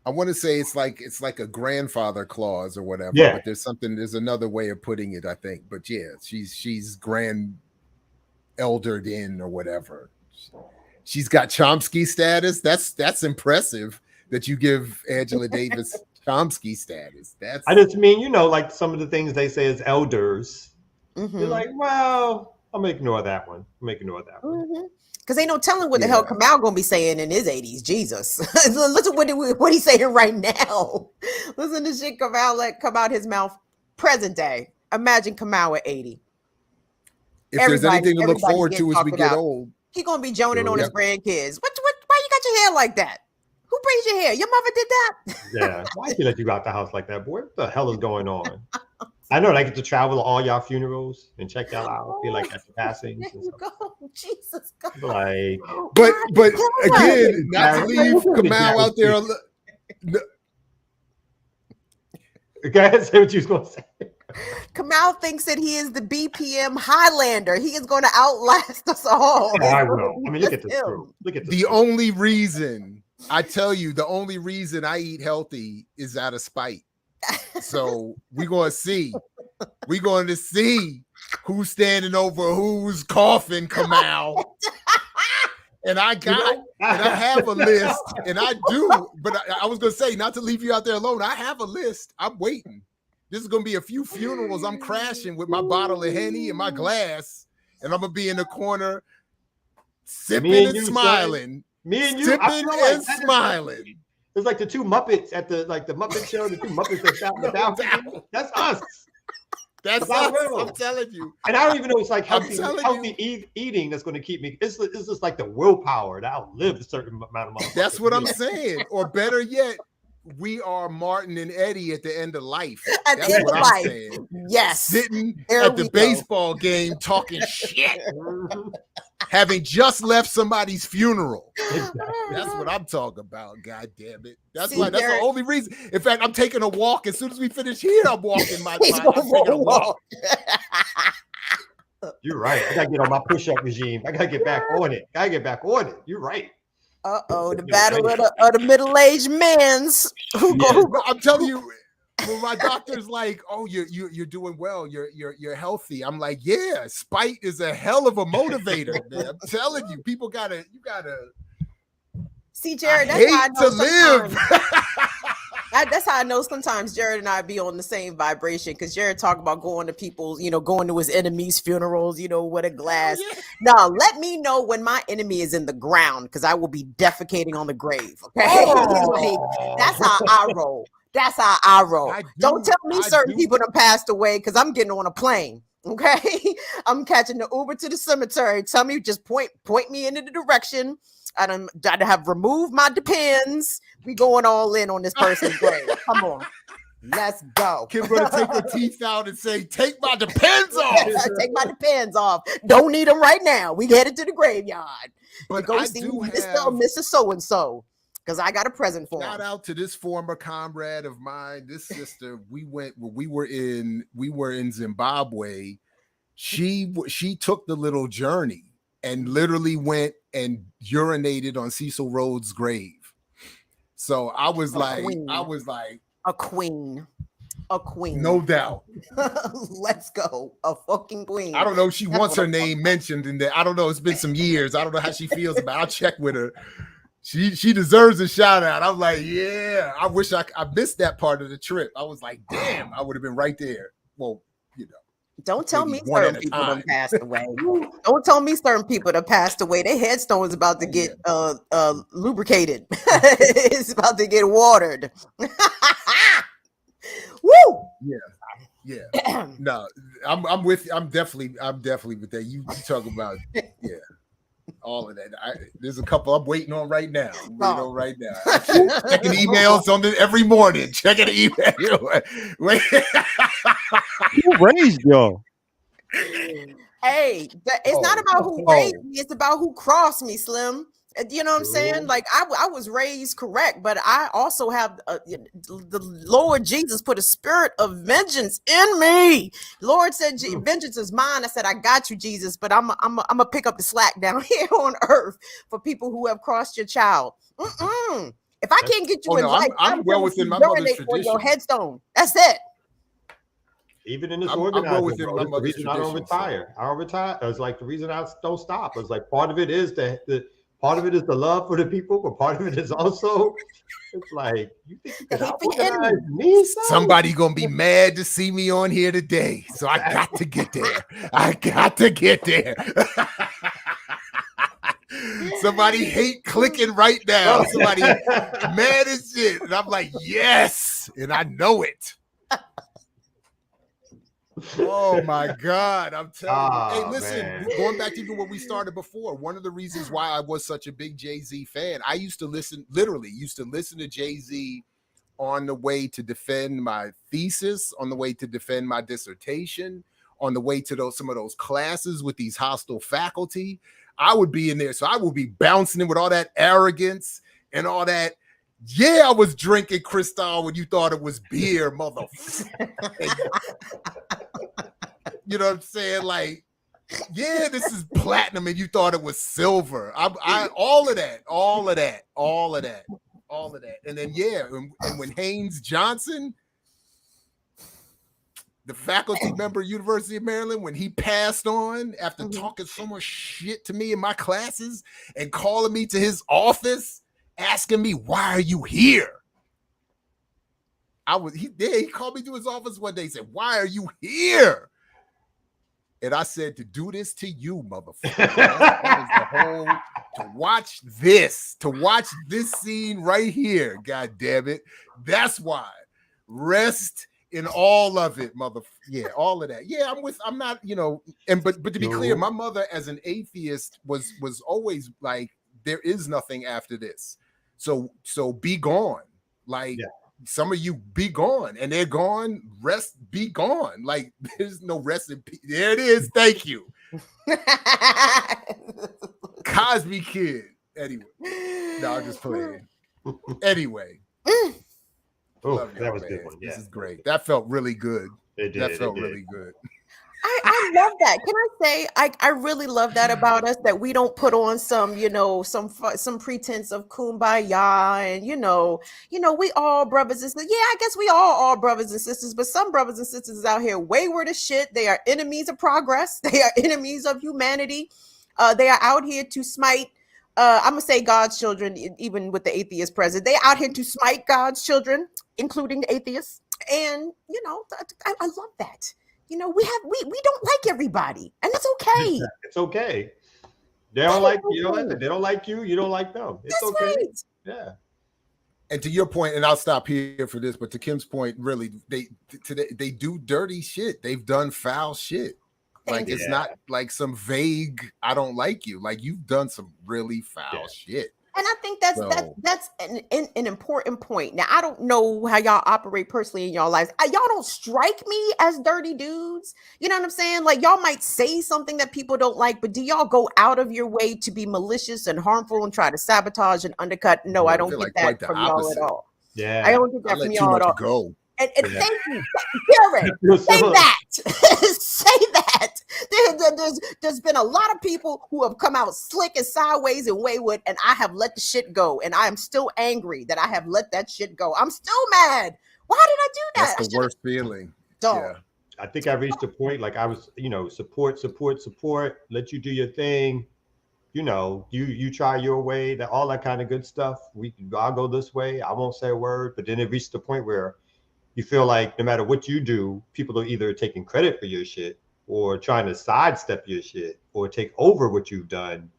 I want to say it's like a grandfather clause or whatever. Yeah. But there's another way of putting it, I think. But yeah, she's grand eldered in or whatever. She's got Chomsky status. That's impressive that you give Angela Davis Chomsky status. I just mean, like some of the things they say as elders. Mm-hmm. You're like, well, I'm gonna ignore that one. Mm-hmm. Because ain't no telling what the hell Kamal gonna be saying in his 80s. Jesus, listen what he's saying right now. Listen to shit come out his mouth. Present day. Imagine Kamal at 80. If there's anything to look forward to as we get old, he gonna be joning on his grandkids. Why you got your hair like that? Who braids your hair? Your mother did that? Yeah. Why she let you out the house like that, boy? What the hell is going on? I know I get to travel to all y'all funerals and check y'all out. I feel like after passing. There you go. Jesus God. Like, but again, not to leave Kamal out there. Okay, say what you was gonna say. Kamal thinks that he is the BPM Highlander. He is going to outlast us all. I will. I mean, look at this group. The only reason I eat healthy is out of spite. So we're going to see who's standing over whose coffin, Kamal. And I have a list, and I do, but I was going to say, not to leave you out there alone, I have a list. I'm waiting. This is going to be a few funerals. I'm crashing with my bottle of Henny and my glass, and I'm going to be in the corner sipping and smiling. Me and you, sipping and smiling. It's like the two Muppets at the Muppet Show, the two Muppets that shot in the balcony. That's us. That's us. I'm telling you. And I don't even know it's like healthy eating that's going to keep me. It's just like the willpower to outlive a certain amount of money. That's what I'm saying. Or better yet, we are Martin and Eddie at the end of life. At the end of life. Saying. Yes. Sitting at the baseball game talking shit. Having just left somebody's funeral. That's what I'm talking about. God damn it. That's the only reason. In fact, I'm taking a walk. As soon as we finish here, I'm walking I'm taking a walk. You're right. I gotta get on my push-up regime. I gotta get back on it. You're right. The battle of the middle-aged men's. I'm telling you, when my doctor's like, "Oh, you're doing well. You're healthy." I'm like, "Yeah, spite is a hell of a motivator, man. I'm telling you, you gotta see, Jared. That's how I know to live. That's how I know sometimes Jared and I be on the same vibration, because Jared talk about going to people's, going to his enemies' funerals, with a glass. Oh, yeah. Now, let me know when my enemy is in the ground, because I will be defecating on the grave. Okay, that's how I roll. That's how I roll. Don't tell me I certain do. people done passed away because I'm getting on a plane. Okay, I'm catching the Uber to the cemetery. Tell me, just point me in the direction. I have removed my depends. We going all in on this person's grave. Come on, let's go. Kim gonna take her teeth out and say, "Take my depends off." Take my depends off. Don't need them right now. We headed to the graveyard. But to go I see do Mr. or have- Mrs. So and so. Because I got a present for Shout him. out to this former comrade of mine, this sister. We were in Zimbabwe. She took the little journey and literally went and urinated on Cecil Rhodes' grave. So I was like, a queen. No doubt. Let's go. A fucking queen. I don't know if she wants her name mentioned in there. I don't know. It's been some years. I don't know how she feels about it. I'll check with her. She deserves a shout out. I'm like, yeah, I wish I missed that part of the trip. I was like, damn, I would have been right there. Well, Don't tell me one certain at a people time. done passed away. Don't tell me certain people that passed away. Their headstone is about to get lubricated. It's about to get watered. Woo! Yeah. No, I'm with you. I'm definitely with that. You talk about all of that. There's a couple I'm waiting on right now. Checking emails on every morning. Checking the email. Wait. Who raised y'all? Hey, it's not about who raised me, it's about who crossed me, Slim. You know what I'm saying? Like I was raised correct, but I also have the Lord Jesus put a spirit of vengeance in me. Lord said, "Vengeance is mine." I said, "I got you, Jesus," but I'm gonna pick up the slack down here on earth for people who have crossed your child. If I can't get you in life, I'm well within my mother's urinate on your tradition. headstone. That's it. Even in this I'm organizing, well within bro, my it's the mother's reason I don't tradition, retire. I don't retire. It's like the reason I don't stop. It's like part of it is part of it is the love for the people, but part of it is also it's like you think you can organize me? Somebody gonna be mad to see me on here today, so I got to get there. I got to get there. Somebody hate clicking right now. Somebody mad as shit, and I'm like, yes, and I know it. Oh my God, I'm telling you. Hey, listen, man. going back to even what we started before, one of the reasons why I was such a big Jay-Z fan, I used to listen to Jay-Z on the way to defend my thesis, on the way to defend my dissertation, on the way to some of those classes with these hostile faculty. I would be in there, so I would be bouncing in with all that arrogance and all that. Yeah, I was drinking Cristal when you thought it was beer, motherfucker. You know what I'm saying? Like, yeah, this is platinum and you thought it was silver. I all of that. And then, and when Haynes Johnson, the faculty member, University of Maryland, when he passed on after talking so much shit to me in my classes and calling me to his office, asking me, why are you here? He called me to his office one day and said, why are you here? And I said, to do this to you, motherfucker. That was the whole, to watch this scene right here, God damn it. That's why. Rest in all of it, motherfucker. Yeah, all of that. Yeah, I'm not, but to be clear, my mother as an atheist was always like, there is nothing after this. So be gone. Like, some of you be gone, and they're gone. Rest, be gone. Like, there's no rest in peace. There it is. Thank you. Cosby Kid. Anyway, no, I'm just playing. Anyway, oh, that was a good one. Yeah. This is great. That felt really good. It did. That felt really good. I love that. Can I say I really love that about us, that we don't put on some some pretense of kumbaya and we all brothers and sisters. Yeah, I guess we all brothers and sisters, but some brothers and sisters out here wayward as shit. They are enemies of progress. They are enemies of humanity. They are out here to smite. I'm gonna say God's children, even with the atheist president. They out here to smite God's children, including the atheists. And I love that. We don't like everybody, and it's okay. It's okay. They don't like you. They don't like you. You don't like them. It's That's okay. right. Yeah. And to your point, and I'll stop here for this, but to Kim's point, really, they do dirty shit. They've done foul shit. Like it's not like some vague "I don't like you." Like you've done some really foul shit. And I think that's an important point. Now, I don't know how y'all operate personally in y'all lives. Y'all don't strike me as dirty dudes. You know what I'm saying? Like y'all might say something that people don't like, but do y'all go out of your way to be malicious and harmful and try to sabotage and undercut? No, I don't get that from y'all at all. Yeah, I don't get that from y'all at all. Go. And thank you, Jared. Say that. Say that. There's been a lot of people who have come out slick and sideways and wayward, and I have let the shit go. And I am still angry that I have let that shit go. I'm still mad. Why did I do that? That's the worst feeling. Yeah. I think I reached a point like I was, support, let you do your thing. You try your way, that all that kind of good stuff. I'll go this way. I won't say a word. But then it reached the point where you feel like no matter what you do, people are either taking credit for your shit or trying to sidestep your shit or take over what you've done.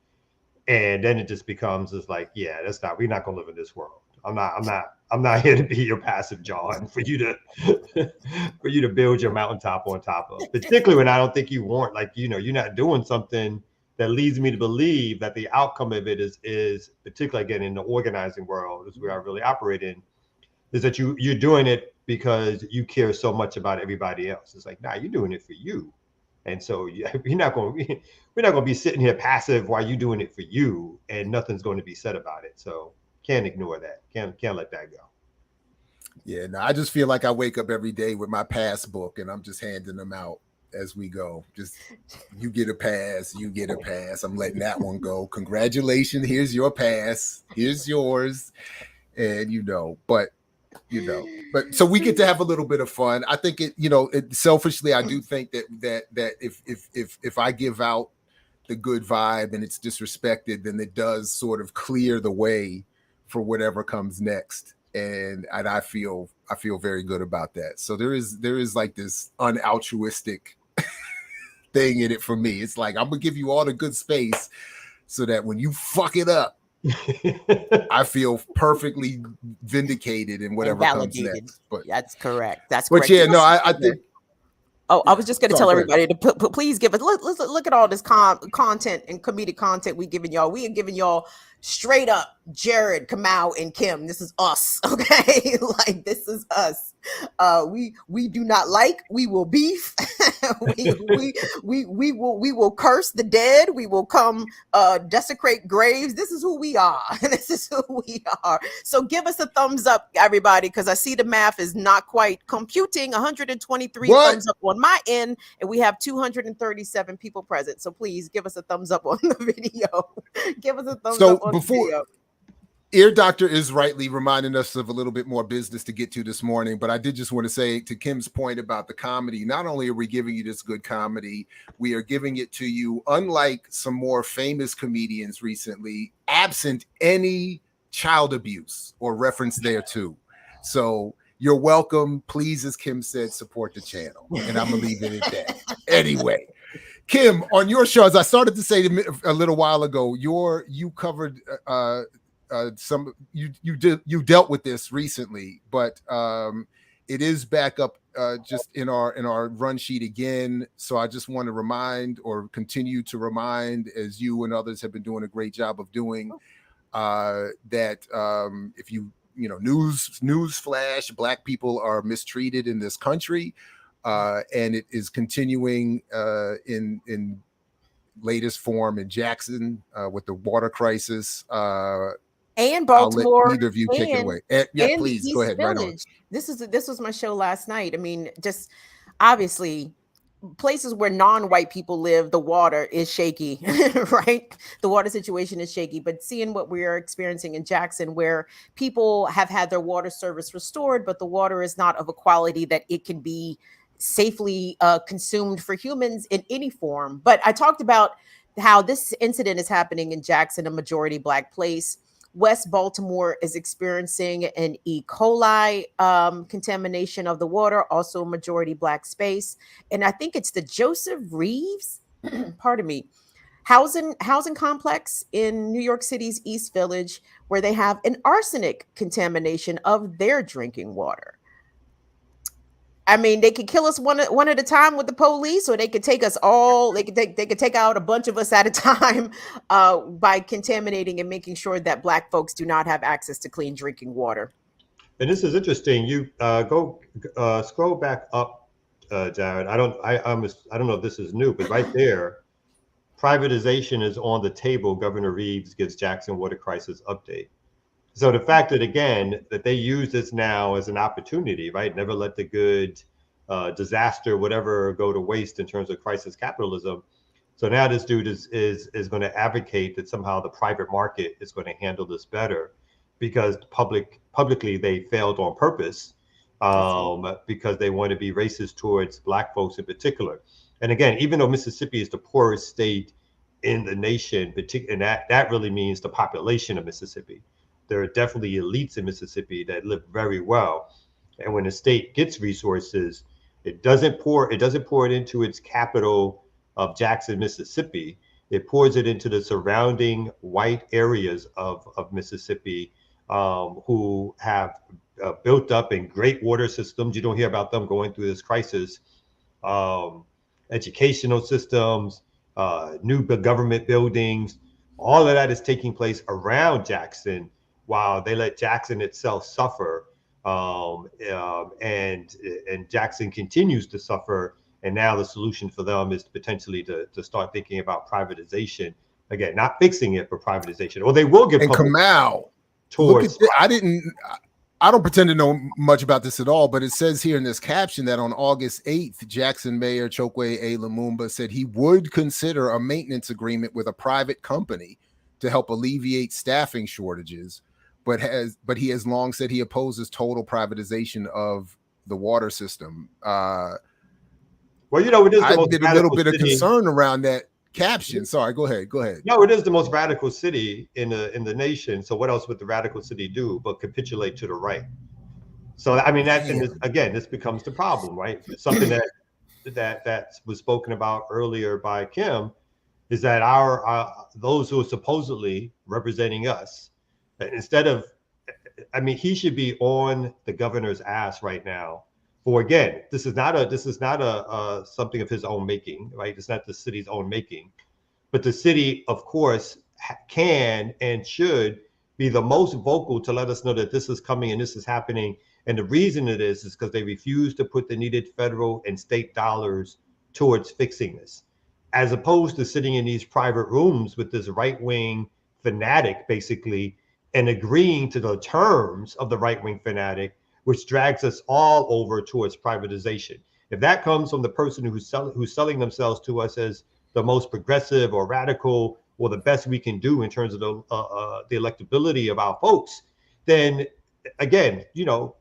And then it just becomes just like, we're not gonna live in this world. I'm not here to be your passive John for you to build your mountaintop on top of, particularly when I don't think you want, you're not doing something that leads me to believe that the outcome of it is particularly again in the organizing world, is where I really operate in, is that you're doing it because you care so much about everybody else. It's like, nah, you're doing it for you. And so we're not going to be sitting here passive while you're doing it for you, and nothing's going to be said about it. So can't ignore that. Can't let that go. Yeah, no, I just feel like I wake up every day with my pass book and I'm just handing them out as we go. Just you get a pass, you get a pass. I'm letting that one go. Congratulations, here's your pass. Here's yours. And but so we get to have a little bit of fun. I think selfishly, I do think that if I give out the good vibe and it's disrespected, then it does sort of clear the way for whatever comes next. And I feel very good about that. So there is like this unaltruistic thing in it for me. It's like, I'm gonna give you all the good space so that when you fuck it up, I feel perfectly vindicated in whatever comes next. But that's correct. That's correct. But yeah, no, I think. Oh, I was just going to tell everybody to please give us look at all this content and comedic content we giving y'all. We are giving y'all straight up Jared, Kamau, and Kim. This is us, okay? Like this is us. We do not like. We will beef. we will curse the dead. We will come desecrate graves. This is who we are. This is who we are. So give us a thumbs up, everybody, because I see the math is not quite computing. 123 thumbs up on my end, and we have 237 people present. So please give us a thumbs up on the video. Give us a thumbs up on the video. Ear Doctor is rightly reminding us of a little bit more business to get to this morning, but I did just want to say to Kim's point about the comedy, not only are we giving you this good comedy, we are giving it to you, unlike some more famous comedians recently, absent any child abuse or reference thereto. So you're welcome. Please, as Kim said, support the channel. And I'm going to leave it at that. Anyway, Kim, on your show, as I started to say a little while ago, you covered you dealt with this recently, but it is back up just in our run sheet again. So I just want to remind or continue to remind, as you and others have been doing a great job of doing, that if news flash, Black people are mistreated in this country, and it is continuing in latest form in Jackson with the water crisis. And Baltimore. I'll let either of you take it away. Please go ahead. Right on. This was my show last night. I mean, just obviously places where non-white people live, the water is shaky, right? The water situation is shaky. But seeing what we are experiencing in Jackson, where people have had their water service restored, but the water is not of a quality that it can be safely consumed for humans in any form. But I talked about how this incident is happening in Jackson, a majority Black place. West Baltimore is experiencing an E. coli contamination of the water, also a majority Black space. And I think it's the Joseph Reeves, pardon me, housing complex in New York City's East Village, where they have an arsenic contamination of their drinking water. I mean, they could kill us one at a time with the police, or they could take us all. They could take out a bunch of us at a time by contaminating and making sure that Black folks do not have access to clean drinking water. And this is interesting. You scroll back up, Jared. I don't know if this is new, but right there, privatization is on the table. Governor Reeves gives Jackson water crisis update. So the fact that, again, that they use this now as an opportunity, right? Never let the good disaster, whatever, go to waste in terms of crisis capitalism. So now this dude is going to advocate that somehow the private market is going to handle this better, because publicly they failed on purpose, because they want to be racist towards Black folks in particular. And again, even though Mississippi is the poorest state in the nation, and that really means the population of Mississippi. There are definitely elites in Mississippi that live very well. And when the state gets resources, it doesn't pour it into its capital of Jackson, Mississippi. It pours it into the surrounding white areas of Mississippi, who have built up in great water systems. You don't hear about them going through this crisis. Educational systems, new government buildings, all of that is taking place around Jackson, while they let Jackson itself suffer, and Jackson continues to suffer. And now the solution for them is potentially to start thinking about privatization. Again, not fixing it, but privatization. Or they will give. And Kamau, towards. I don't pretend to know much about this at all, but it says here in this caption that on August 8th, Jackson Mayor Chokwe A. Lumumba said he would consider a maintenance agreement with a private company to help alleviate staffing shortages, but he has long said he opposes total privatization of the water system. Well, you know, it is. I did a little bit of concern around that caption. Sorry, go ahead. No, it is the most radical city in the nation. So what else would the radical city do but capitulate to the right? So I mean, this becomes the problem, right? Something that was spoken about earlier by Kim is that those who are supposedly representing us, instead of, I mean, he should be on the governor's ass right now. For again, this is not a something of his own making, right? It's not the city's own making, but the city, of course, can and should be the most vocal to let us know that this is coming and this is happening. And the reason it is because they refuse to put the needed federal and state dollars towards fixing this, as opposed to sitting in these private rooms with this right-wing fanatic, basically, and agreeing to the terms of the right-wing fanatic, which drags us all over towards privatization. If that comes from the person who's selling themselves to us as the most progressive or radical or the best we can do in terms of the electability of our folks, then again, you know,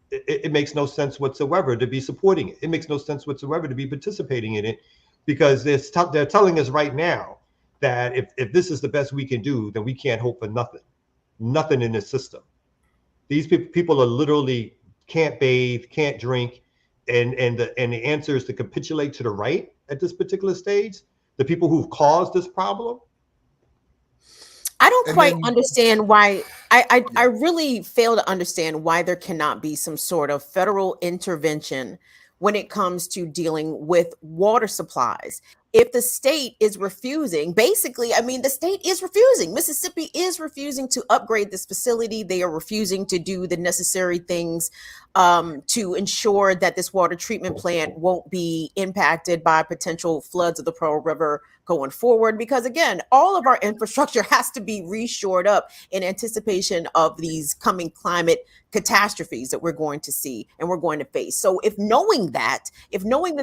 it makes no sense whatsoever to be supporting it. It makes no sense whatsoever to be participating in it, because they're telling us right now that if this is the best we can do, then we can't hope for nothing in this system. These people are literally can't bathe, can't drink, and the answer is to capitulate to the right at this particular stage. The people who've caused this problem. I don't quite understand why. I really fail to understand why there cannot be some sort of federal intervention when it comes to dealing with water supplies. If the state is refusing, basically, I mean, the state is refusing. Mississippi is refusing to upgrade this facility. They are refusing to do the necessary things to ensure that this water treatment plant won't be impacted by potential floods of the Pearl River going forward. Because again, all of our infrastructure has to be reshored up in anticipation of these coming climate catastrophes that we're going to see and we're going to face. So if knowing that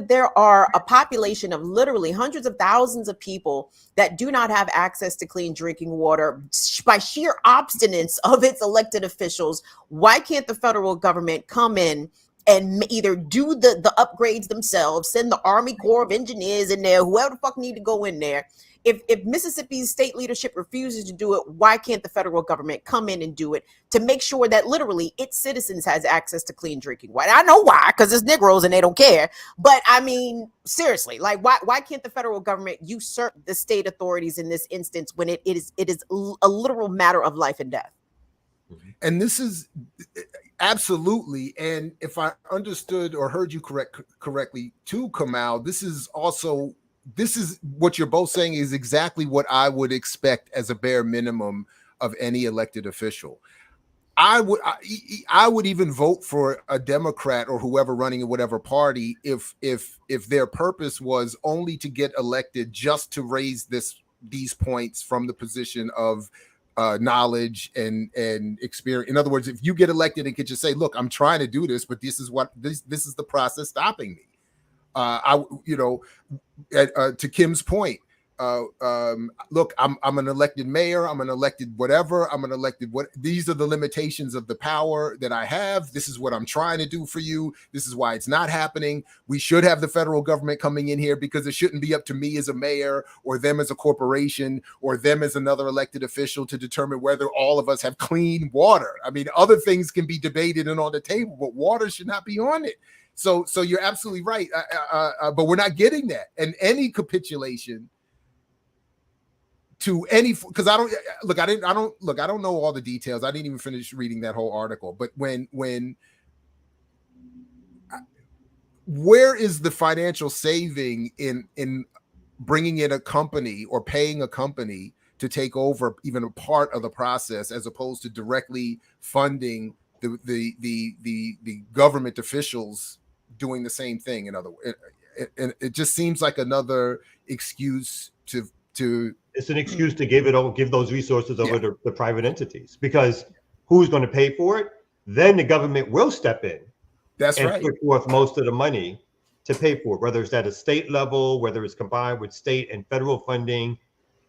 there are a population of literally hundreds of thousands of people that do not have access to clean drinking water by sheer obstinance of its elected officials, why can't the federal government come in and either do the upgrades themselves, send the Army Corps of Engineers in there, whoever the fuck need to go in there. If Mississippi's state leadership refuses to do it, why can't the federal government come in and do it to make sure that literally its citizens has access to clean drinking water? I know why, because it's Negroes and they don't care. But I mean, seriously, like why can't the federal government usurp the state authorities in this instance when it is a literal matter of life and death? And this is absolutely, and if I understood or heard you correctly too, Kamal, this is what you're both saying is exactly what I would expect as a bare minimum of any elected official. I would even vote for a Democrat or whoever running in whatever party if their purpose was only to get elected just to raise these points from the position of knowledge and experience. In other words, if you get elected and could just say, "Look, I'm trying to do this, but this is the process stopping me." To Kim's point, look, I'm an elected mayor, I'm an elected whatever, these are the limitations of the power that I have. This is what I'm trying to do for you. This is why it's not happening. We should have the federal government coming in here because it shouldn't be up to me as a mayor or them as a corporation or them as another elected official to determine whether all of us have clean water. I mean, other things can be debated and on the table, but water should not be on it. So you're absolutely right, but we're not getting that. And any capitulation to any, because I don't know all the details. I didn't even finish reading that whole article. But where is the financial saving in bringing in a company or paying a company to take over even a part of the process, as opposed to directly funding the government officials doing the same thing? In other words, it just seems like another excuse to. It's an excuse to give those resources over to the private entities, because who's going to pay for it? Then the government will step in. That's and right. Put forth most of the money to pay for it, whether it's at a state level, whether it's combined with state and federal funding.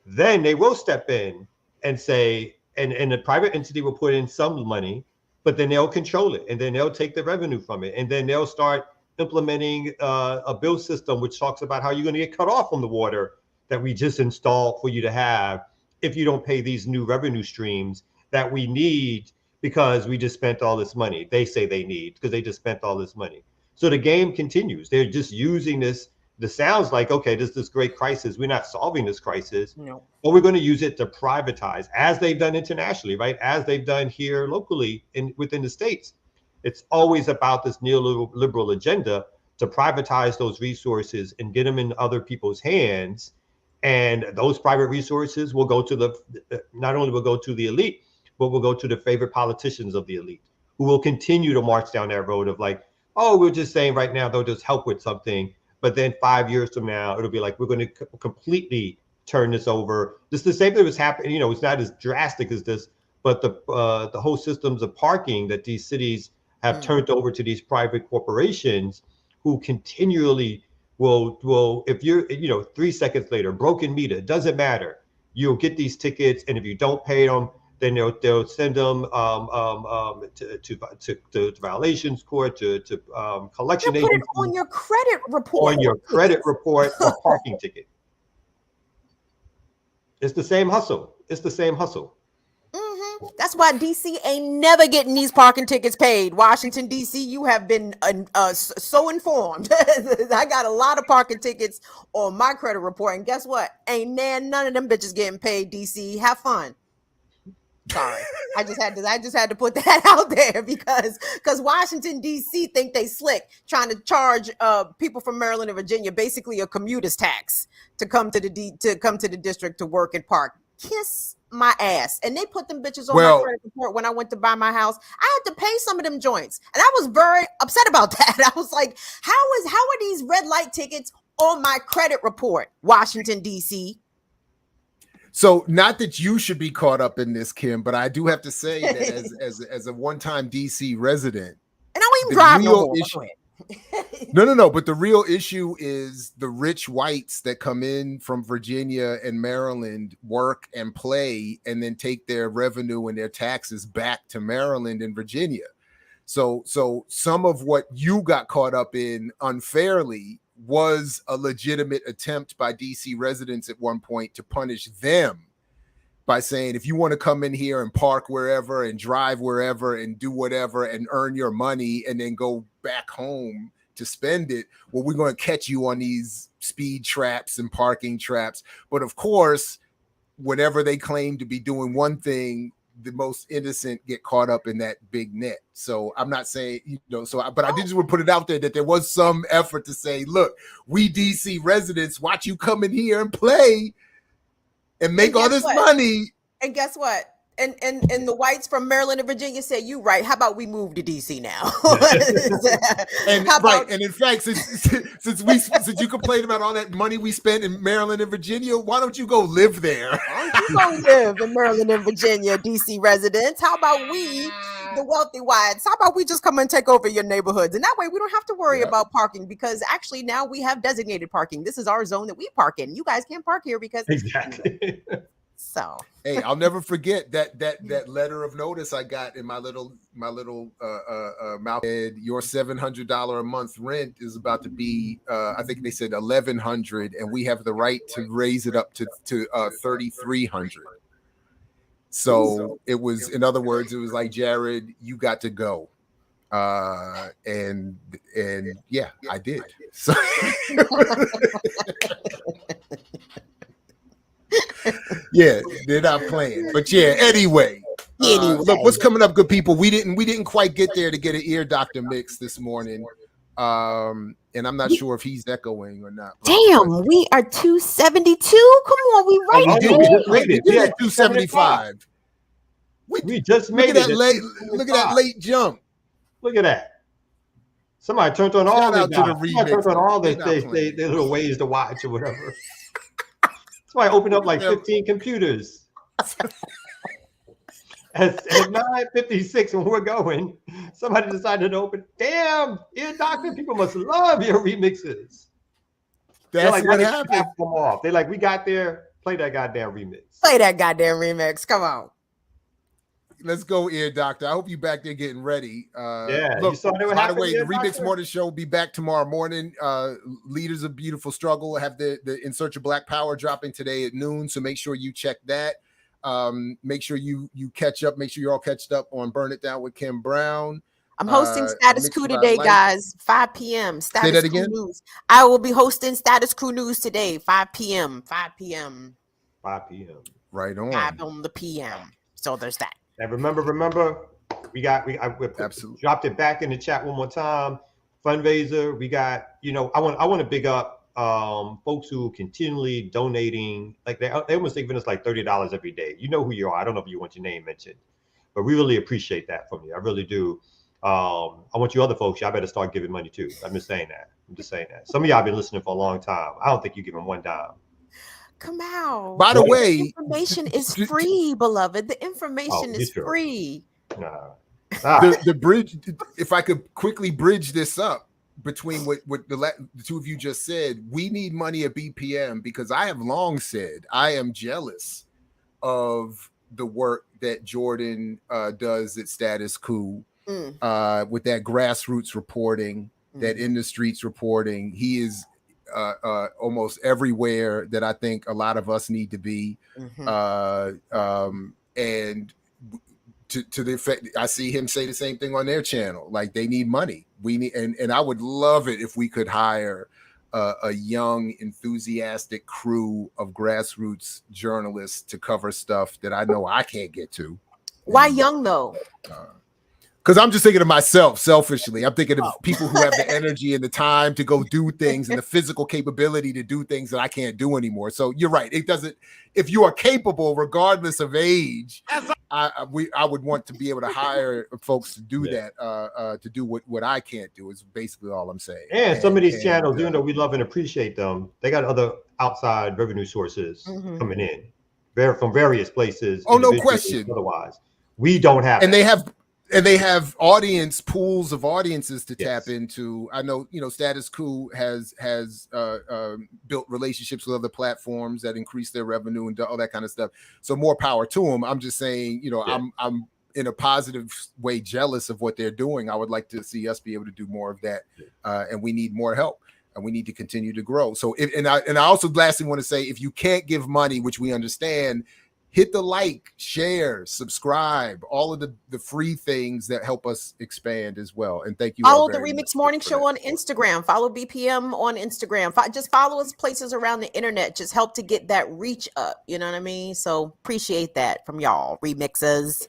Then they will step in and say, and the private entity will put in some money, but then they'll control it, and then they'll take the revenue from it, and then they'll start implementing a bill system which talks about how you're going to get cut off from the water that we just installed for you to have if you don't pay these new revenue streams that we need because we just spent all this money. They say they need because they just spent all this money. So the game continues. They're just using this. This sounds like, okay, this great crisis. We're not solving this crisis, no. But we're going to use it to privatize, as they've done internationally, right? As they've done here locally within the states. It's always about this neoliberal agenda to privatize those resources and get them in other people's hands. And those private resources will go to not only will go to the elite, but will go to the favorite politicians of the elite, who will continue to march down that road of like, oh, we're just saying right now they'll just help with something. But then 5 years from now, it'll be like, we're going to completely turn this over. This is the same thing that was happening. It's not as drastic as this, but the whole systems of parking that these cities have turned over to these private corporations, who continually will, if you're, 3 seconds later, broken meter, it doesn't matter. You'll get these tickets, and if you don't pay them, then they'll send them to violations court, to collection Put it agency. on your credit report. On your credit report or parking ticket. It's the same hustle. That's why DC ain't never getting these parking tickets paid. Washington, DC, you have been so informed. I got a lot of parking tickets on my credit report, and guess what? Ain't none of them bitches getting paid, DC. Have fun. Sorry, I just had to put that out there because Washington D.C. think they slick, trying to charge people from Maryland and Virginia basically a commuter's tax to come to the district to work and park. Kiss my ass. And they put them bitches on my credit report when I went to buy my house. I had to pay some of them joints, and I was very upset about that. I was like, how are these red light tickets on my credit report, Washington D.C.? So, not that you should be caught up in this, Kim, but I do have to say that as a one-time DC resident, and I don't even drive no more. No. But the real issue is the rich whites that come in from Virginia and Maryland, work and play, and then take their revenue and their taxes back to Maryland and Virginia. So some of what you got caught up in unfairly was a legitimate attempt by DC residents at one point to punish them by saying, if you want to come in here and park wherever and drive wherever and do whatever and earn your money and then go back home to spend it, well, we're going to catch you on these speed traps and parking traps. But of course, whenever they claim to be doing one thing, the most innocent get caught up in that big net. So I'm not saying, but I did just want to put it out there that there was some effort to say, look, we DC residents watch you come in here and play and make all this money. And guess what? And the whites from Maryland and Virginia said, you right. How about we move to DC now? And in fact, since you complained about all that money we spent in Maryland and Virginia, why don't you go live there? Why don't you go live in Maryland and Virginia, DC residents? How about we, the wealthy whites, how about we just come and take over your neighborhoods? And that way we don't have to worry about parking, because actually now we have designated parking. This is our zone that we park in. You guys can't park here because exactly. So hey, I'll never forget that letter of notice I got in my little mouth. Your $700 a month rent is about to be I think they said $1,100, and we have the right to raise it up to $3,300. So it was, in other words, it was like, Jared, you got to go. And yeah, I did. So yeah, they're not playing. But yeah, anyway. Look, what's coming up, good people? We didn't quite get there to get an ear doctor mix this morning. And I'm not sure if he's echoing or not. Damn, we are 272. Come on, we right there. We did 275. We just made it. Look at that late jump. Look at that. Somebody turned on all their little ways to watch or whatever. Somebody opened up like 15 computers. At 9:56 when we're going, somebody decided to open. Damn, Ear Doctor, people must love your remixes. That's like, what happened. They're like, we got there, play that goddamn remix. Play that goddamn remix. Come on. Let's go, Ear Doctor. I hope you back there getting ready. Look, you saw by the way, the Remix Morning Show will be back tomorrow morning. Leaders of Beautiful Struggle have the In Search of Black Power dropping today at noon. So make sure you check that. Make sure you catch up. Make sure you're all catched up on Burn It Down with Kim Brown. I'm hosting Status Coup today, guys. 5 p.m. Say that again. News. I will be hosting Status Coup News today. 5 p.m. 5 p.m. 5 p.m. Right on. 5 on the p.m. So there's that. And remember, we absolutely dropped it back in the chat one more time. Fundraiser. We got, I want to big up folks who continually donating. Like they almost giving us like $30 every day. You know who you are. I don't know if you want your name mentioned, but we really appreciate that from you. I really do. I want you other folks. Y'all better start giving money too. I'm just saying that. Some of y'all been listening for a long time. I don't think you give them $1. Come out. By the way, the information is free, beloved. The information is free. The bridge, if I could quickly bridge this up between what the two of you just said, we need money at BPM, because I have long said I am jealous of the work that Jordan does at Status Coup with that grassroots reporting, that in the streets reporting. He is almost everywhere that I think a lot of us need to be. And to the effect, I see him say the same thing on their channel. Like, they need money. We need, and I would love it if we could hire a young, enthusiastic crew of grassroots journalists to cover stuff that I know I can't get to. Why young though? Because I'm just thinking of myself selfishly. I'm thinking of people who have the energy and the time to go do things and the physical capability to do things that I can't do anymore. So you're right. It doesn't, if you are capable, regardless of age, I would want to be able to hire folks to do that, to do what I can't do, is basically all I'm saying. And some of these channels, even though we love and appreciate them, they got other outside revenue sources coming in from various places. Oh, no question. Otherwise, we don't have. And they have audience pools of audiences to tap into. I know, Status Coup has built relationships with other platforms that increase their revenue and all that kind of stuff. So more power to them. I'm just saying, in a positive way jealous of what they're doing. I would like to see us be able to do more of that, and we need more help, and we need to continue to grow. So, I also lastly want to say, if you can't give money, which we understand, hit the like, share, subscribe, all of the free things that help us expand as well. And thank you. Follow the Remix Morning Show on Instagram. Follow BPM on Instagram. Just follow us places around the internet. Just help to get that reach up. You know what I mean? So appreciate that from y'all, remixers.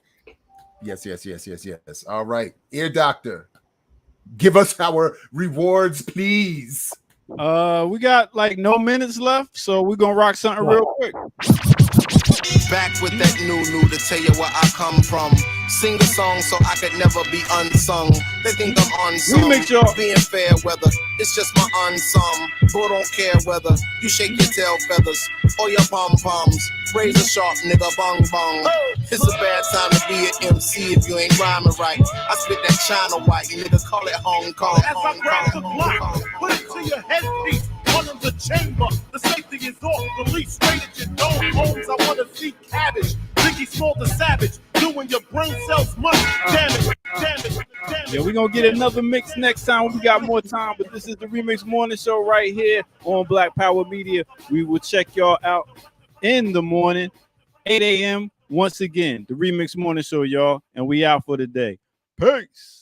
Yes. All right. Ear Doctor, give us our rewards, please. We got like no minutes left, so we're gonna rock something real quick. Back with that new to tell you where I come from. Sing a song so I could never be unsung. They think I'm unsung. Being fair weather, it's just my unsung. Who don't care whether you shake your tail feathers or your pom-poms. Razor sharp, nigga, bong bong. It's a bad time to be an MC if you ain't rhyming right. I spit that China white, nigga, call it Hong Kong. As I grab the block, put it to your headpiece. One in the chamber, the safety is off. Release straight at your dome. Homes, I wanna see cabbage. Biggie Small the Savage, doing your brain cells money. Damage. Yeah, we're gonna get another mix next time when we got more time. But this is the Remix Morning Show right here on Black Power Media. We will check y'all out in the morning, 8 a.m. once again. The Remix Morning Show, y'all, and we out for the day. Peace.